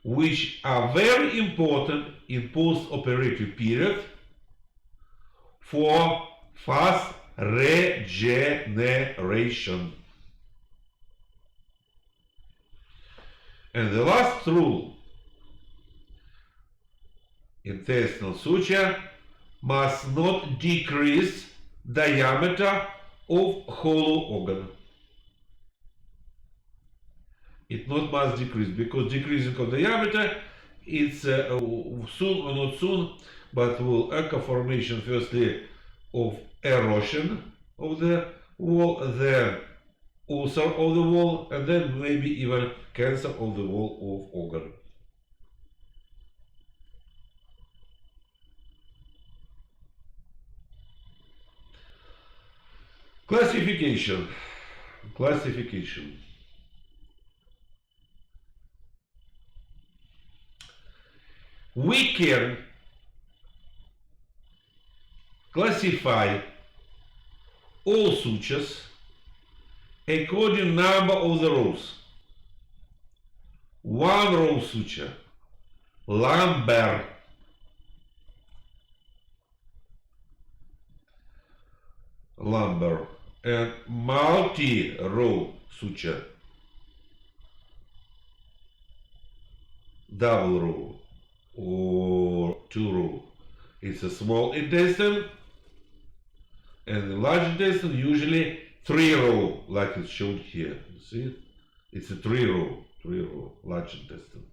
which are very important in post-operative period for fast regeneration. And the last rule, intestinal suture must not decrease diameter of hollow organ. It not must decrease, because decreasing of diameter, it's soon or not soon, but will occur formation firstly of erosion of the wall, then ulcer of the wall, and then maybe even cancer of the wall of organ. Classification. We can classify all sutures according number of the rows. One row suture, lumbar, and multi-row suture, double row or two row. It's a small intestine, and the large intestine usually 3 row, like it's shown here. You see, it's a 3 row large intestine.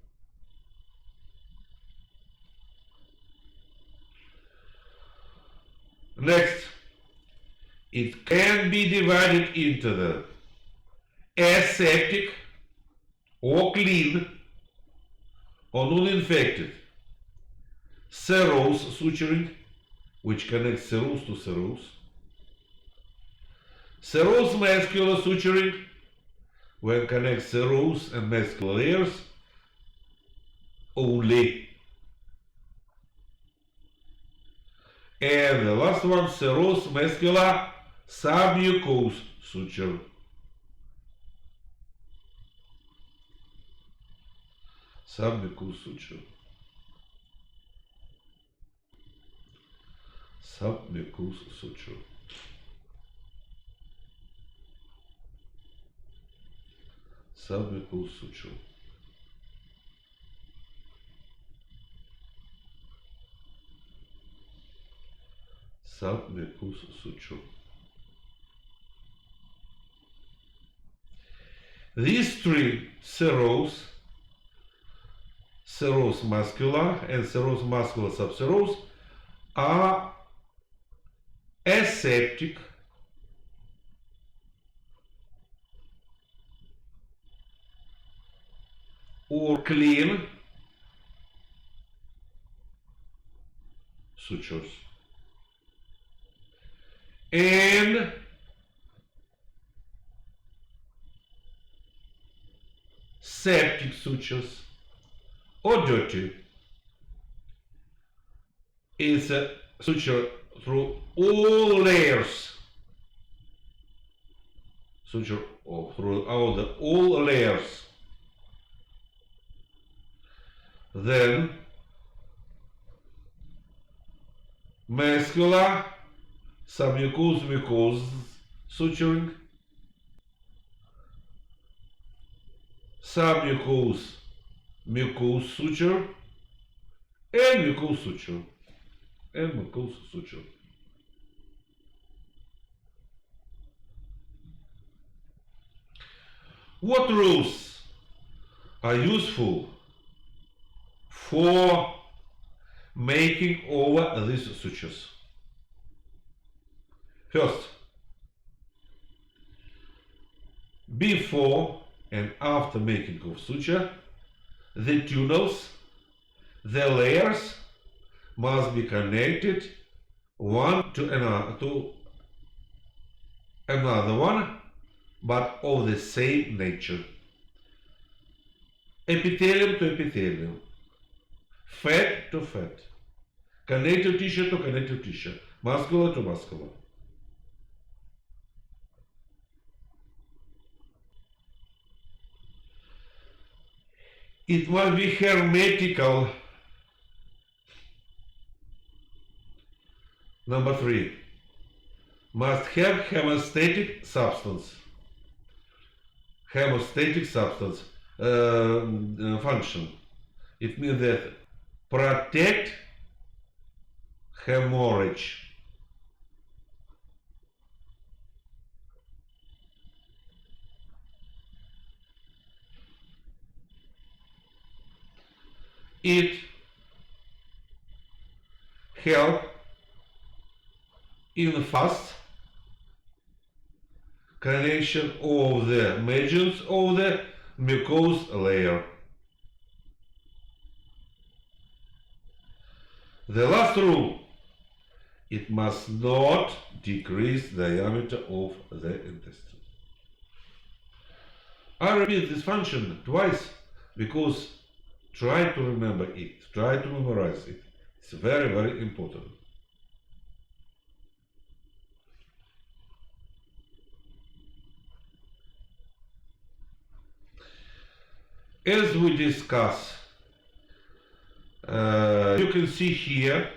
Next, it can be divided into the aseptic or clean or non-infected serous suturing, which connects serous to serous, serous muscular suturing, when connects serous and muscular layers only, and the last one, serous muscular submucous suture. Submucous suture. Submucous suture. Submucous suture. Submucous suture. These 3 serous, serous muscular and serous muscular subserous, are aseptic or clean sutures, and septic sutures or dirty. It's a suture through all layers. Suture throughout all layers. Then muscular submucous suturing, submucous suture, and mucous suture. What rules are useful for making over these sutures? First, before and after making of suture, the tunnels, the layers must be connected one to another one, but of the same nature. Epithelium to epithelium, fat to fat, connective tissue to connective tissue, muscular to muscular. It must be hermetical. Number 3, must have hemostatic substance. Function. It means that protect hemorrhage. It help in fast connection of the margins of the mucous layer. The last rule, it must not decrease diameter of the intestine. I repeat this function twice because try to remember it, try to memorize it. It's very, very important. As we discuss, you can see here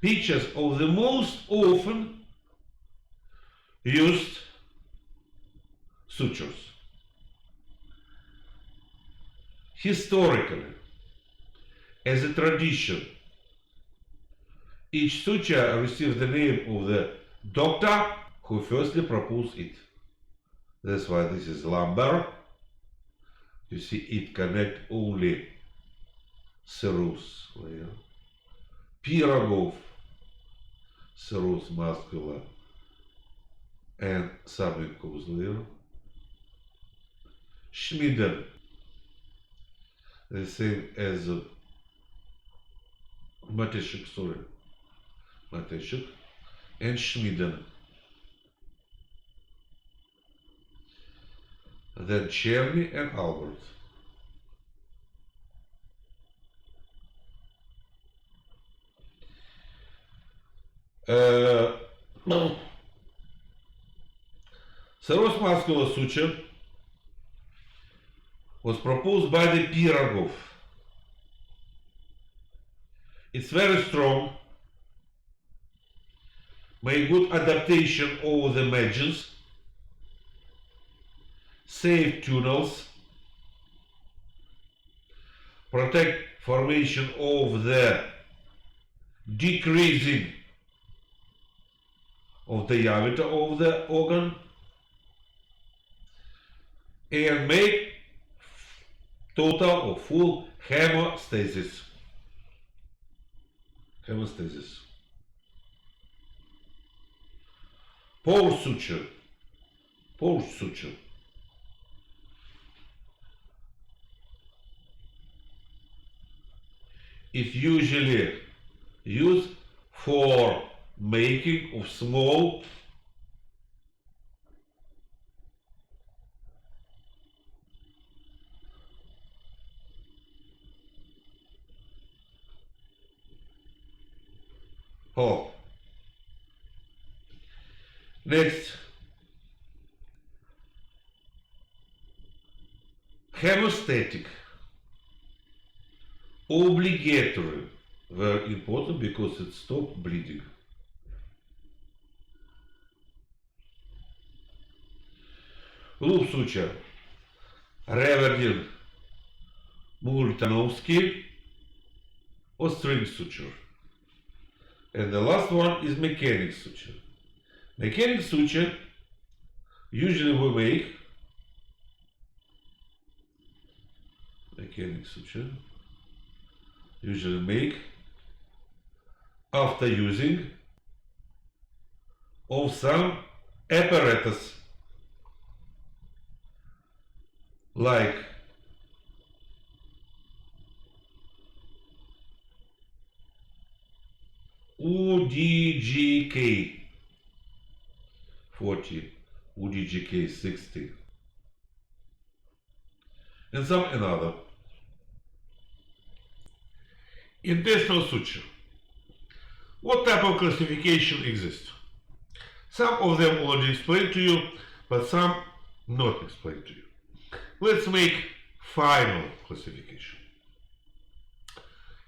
pictures of the most often used sutures. Historically, as a tradition, each suture receives the name of the doctor who firstly proposed it. That's why this is lumbar. You see, it connects only serous layer. Pirogov, serous muscular and submucous layer. Schmiden, the same as Mateshuk, and Schmiden. Then Cherny and Albert. Serous muscular suture was proposed by the Pirogov. It's very strong, make good adaptation of the margins, save tunnels, protect formation of the decreasing of diameter of the organ, and make total or full hemostasis. Pore suture. It's usually used for making of small hole. Next, hemostatic, obligatory, very important because it stops bleeding. Loop suture, Reverdin, Multanovsky, or string suture. And the last one is mechanic suture. Mechanic suture usually we make after using of some apparatus like UDGK 40, UDGK 60, and some another. Intestinal suture. What type of classification exists? Some of them already explained to you, but some not explained to you. Let's make final classification.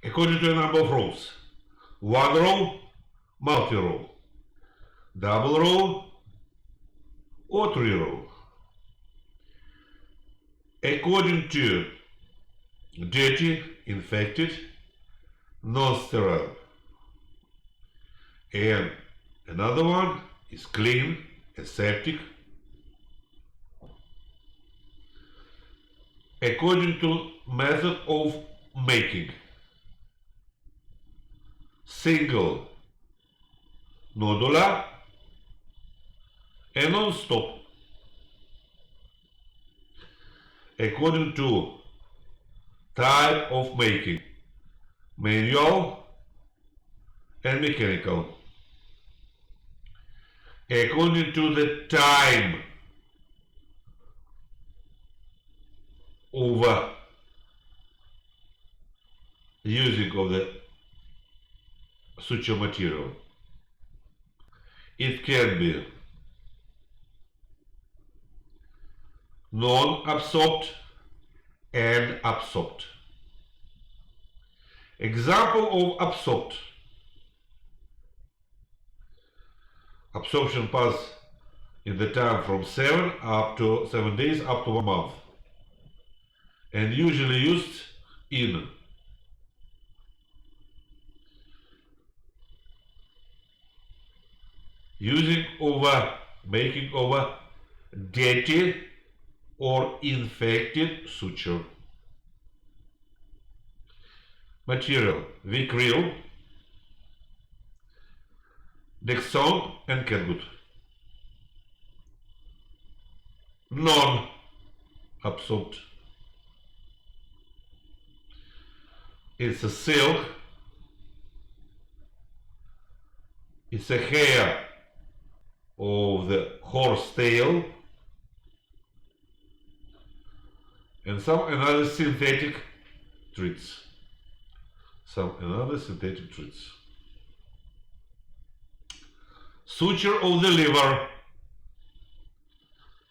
According to a number of rows. One row, multi-row. Double row or three row. According to dirty, infected, non-sterile. And another one is clean, aseptic. According to method of making. Single, nodular, and non-stop. According to type of making, manual and mechanical. According to the time of using of the suture material. It can be non-absorbed and absorbed. Example of absorbed. Absorption pass in the time from 7 days up to 1 month, and usually used in making over dirty or infected suture. Material: Vicryl, Dexone and catgut. Non-absorbed. It's a silk. It's a hair of the horse tail and some another synthetic treats. Suture of the liver.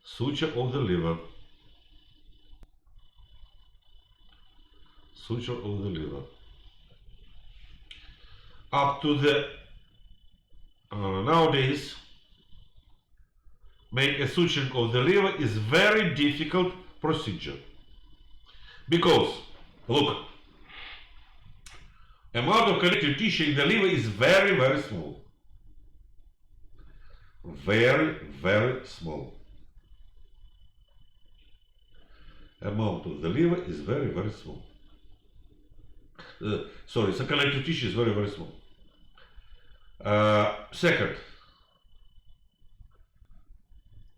Suture of the liver. Up to the nowadays, make a suturing of the liver is very difficult procedure, because look, amount of connective tissue in the liver is very, very small. Very, very small. Amount of the liver is very, very small. The connective tissue is very, very small. Second,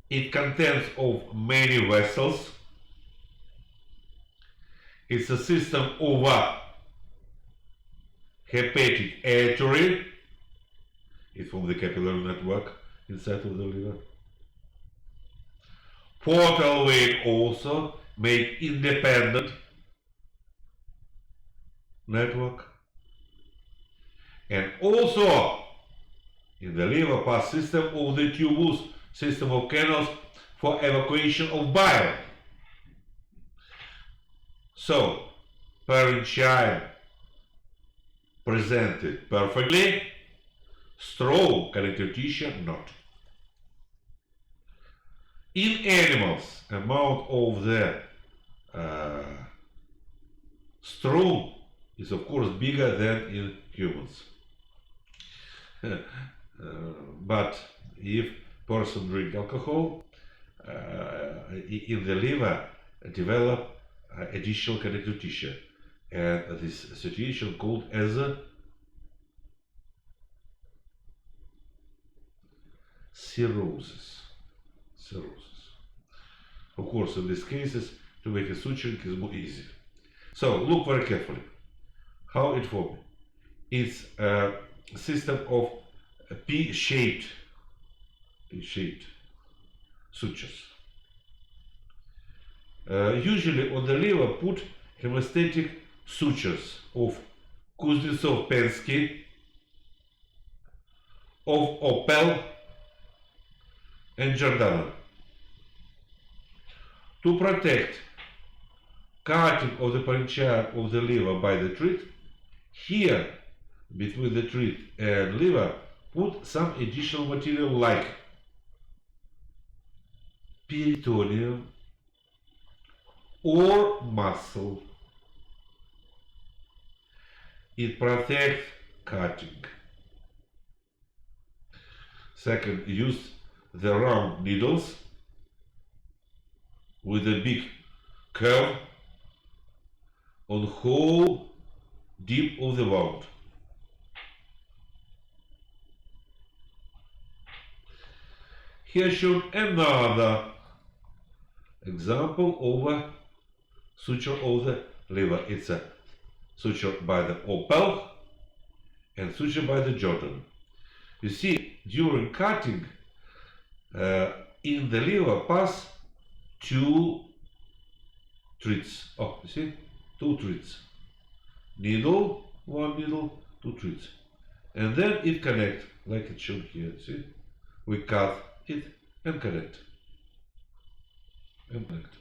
it contains of many vessels. It's a system of hepatic artery. It's from the capillary network inside of the liver. Portal vein also make independent network. And also In the liver pass system of the tubulus system of canals for evacuation of bile. So, parenchyma presented perfectly, strong connective tissue not. In animals, amount of the strong is of course bigger than in humans. But if person drink alcohol, in the liver develop additional connective tissue, and this situation called as a cirrhosis. Of course, in these cases, to make a suturing is more easy. So look very carefully how it forms. It's a system of P-shaped sutures. Usually on the liver put hemostatic sutures of Kuznetsov-Pensky, of Opel and Giordano. To protect cutting of the parenchyma of the liver by the treat, here between the treat and liver put some additional material like peritoneum or muscle. It protects cutting. Second, use the round needles with a big curve on whole deep of the wound. Here shown another example of a suture of the liver. It's a suture by the Opel and suture by the Jordan. You see, during cutting, in the liver pass two treats. Oh, you see, two treats. Needle, one needle, two treats. And then it connect, like it's shown here. See, we cut it and connect. And connect.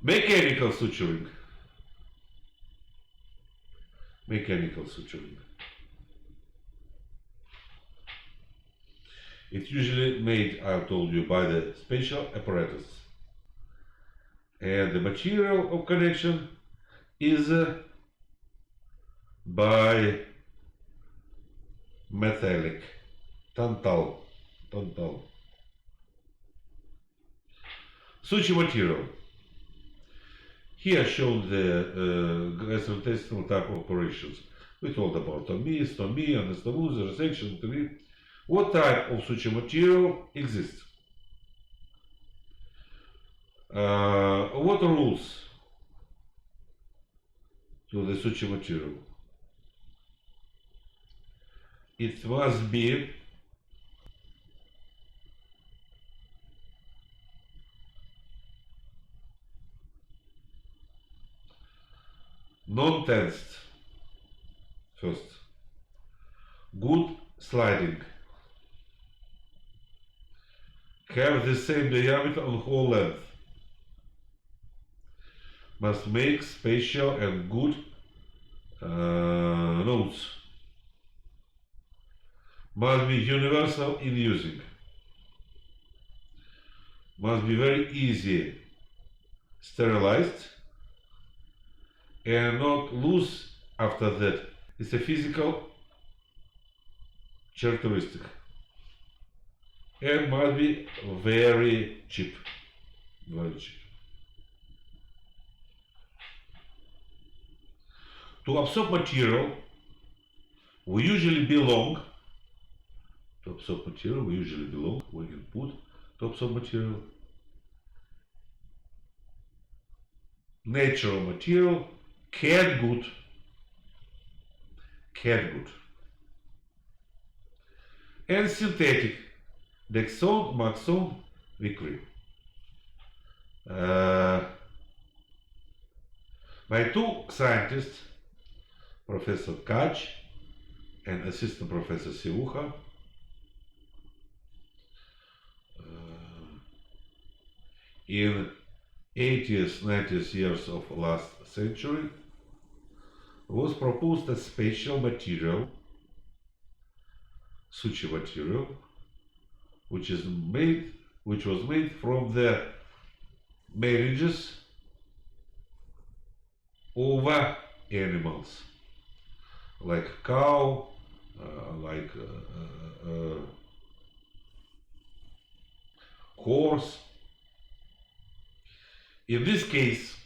Mechanical suturing. Mechanical suturing. It's usually made, I told you, by the special apparatus. And the material of connection is by metallic, tantal. Suture material. Here shown the gastrointestinal type of operations. We told about stomy, anastomosis, resection, What type of suture material exists? What rules to the suture material? It must be non-tensed. First, good sliding. Have the same diameter on whole length. Must make spatial and good notes. Must be universal in using. Must be very easy sterilized and not loose after that. It's a physical characteristic. And must be very cheap. Very cheap. To absorb material, we usually belong. To absorb material, we usually belong. We input to absorb material. Natural material, cat good. And synthetic. Dexone, Maxone, Vicry. by two scientists, Professor Kach and assistant Professor Siuha, in 80th, 90th years of last century, was proposed a special material, suture material, which was made from the marriages of animals, like cow, like horse. In this case,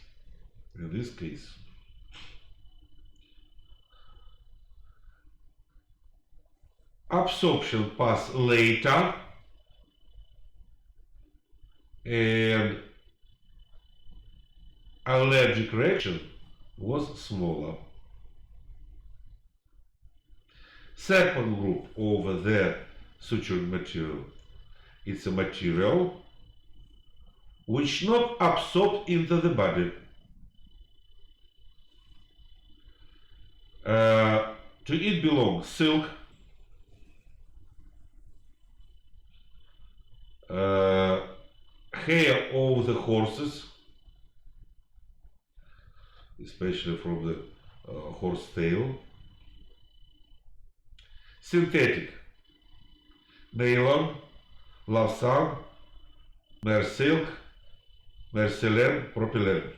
absorption passed later and allergic reaction was smaller. Second group of the suturing material, it's a material which not absorbed into the body. To it belong silk, hair of the horses, especially from the horse tail, synthetic, nylon, lavsan, mersilk, mercelen, propylen.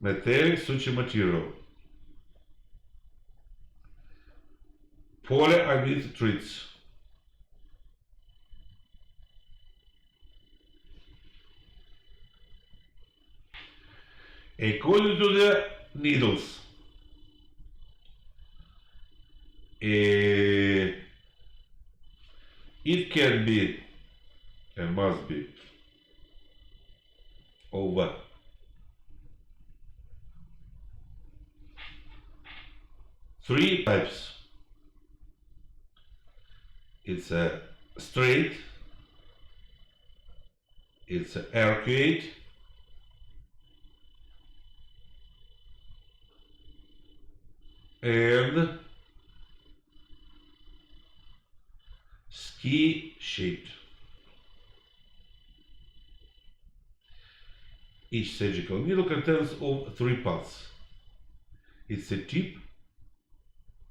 Metallic suture material, polyamide threads, according to the needles, it can be and must be over 3 types. It's a straight, it's a arcuate, and ski shaped. Each surgical needle contains of 3 parts. It's a tip,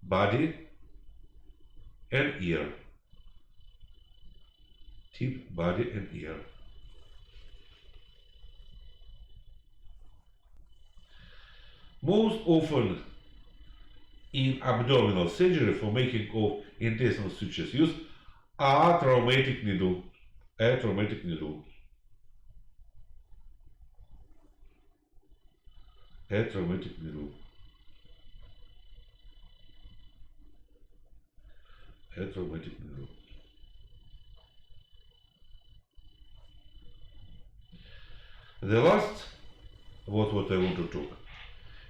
body, and ear. Tip, body, and ear. Most often in abdominal surgery for making of intestinal sutures used are traumatic needle. A traumatic needle. A traumatic needle. A traumatic needle. The last, what I want to talk,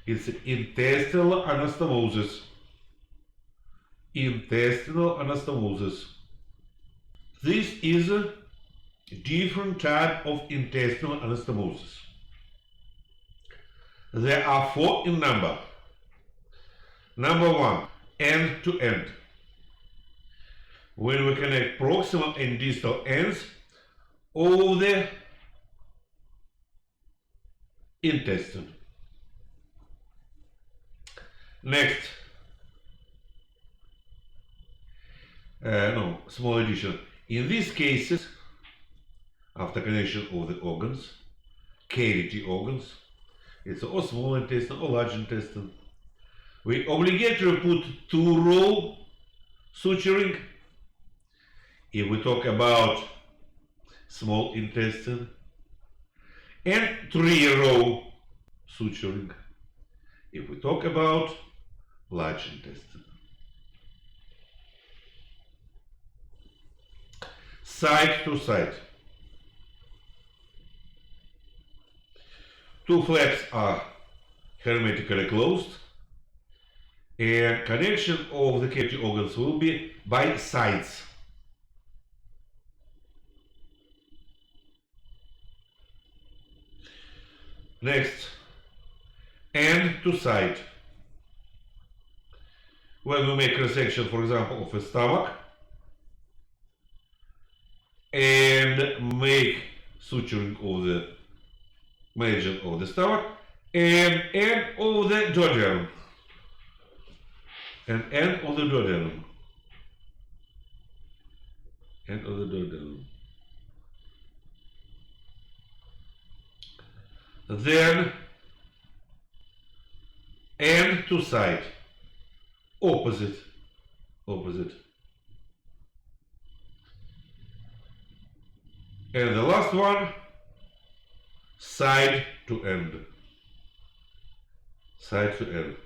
is intestinal anastomosis. Intestinal anastomosis. This is a different type of intestinal anastomosis. There are 4 in number. Number 1, end to end. When we connect proximal and distal ends of the intestine. Next, small addition. In these cases, after connection of the organs, cavity organs, it's or small intestine or large intestine, we obligatory put 2-row suturing. If we talk about small intestine, and 3-row suturing if we talk about large intestine. Side to side. 2 flaps are hermetically closed, and connection of the cavity organs will be by sides. Next, end to side. When we make resection, for example, of a stomach and make suturing of the margin of the stomach and end of the duodenum. And end of the duodenum. End of the duodenum. Then end to side. Opposite. Opposite. And the last one, side to end. Side to end.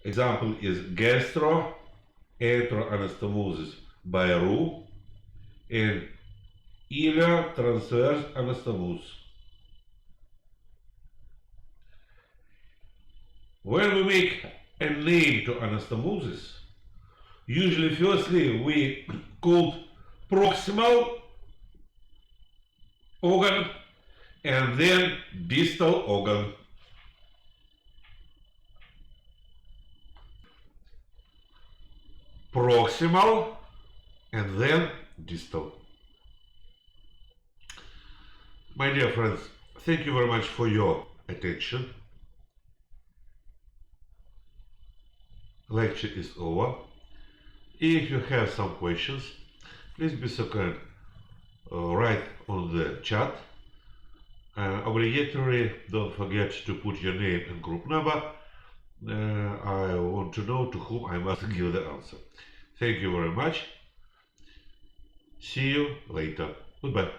Example is gastroenteroanastomosis by roux and ileal transverse anastomosis. When we make a name to anastomosis, usually firstly we called proximal organ and then distal organ. Proximal and then distal. My dear friends, thank you very much for your attention. Lecture is over. If you have some questions, please be so kind, write on the chat. Obligatory, don't forget to put your name and group number. I want to know to whom I must give the answer. Thank you very much. See you later. Goodbye.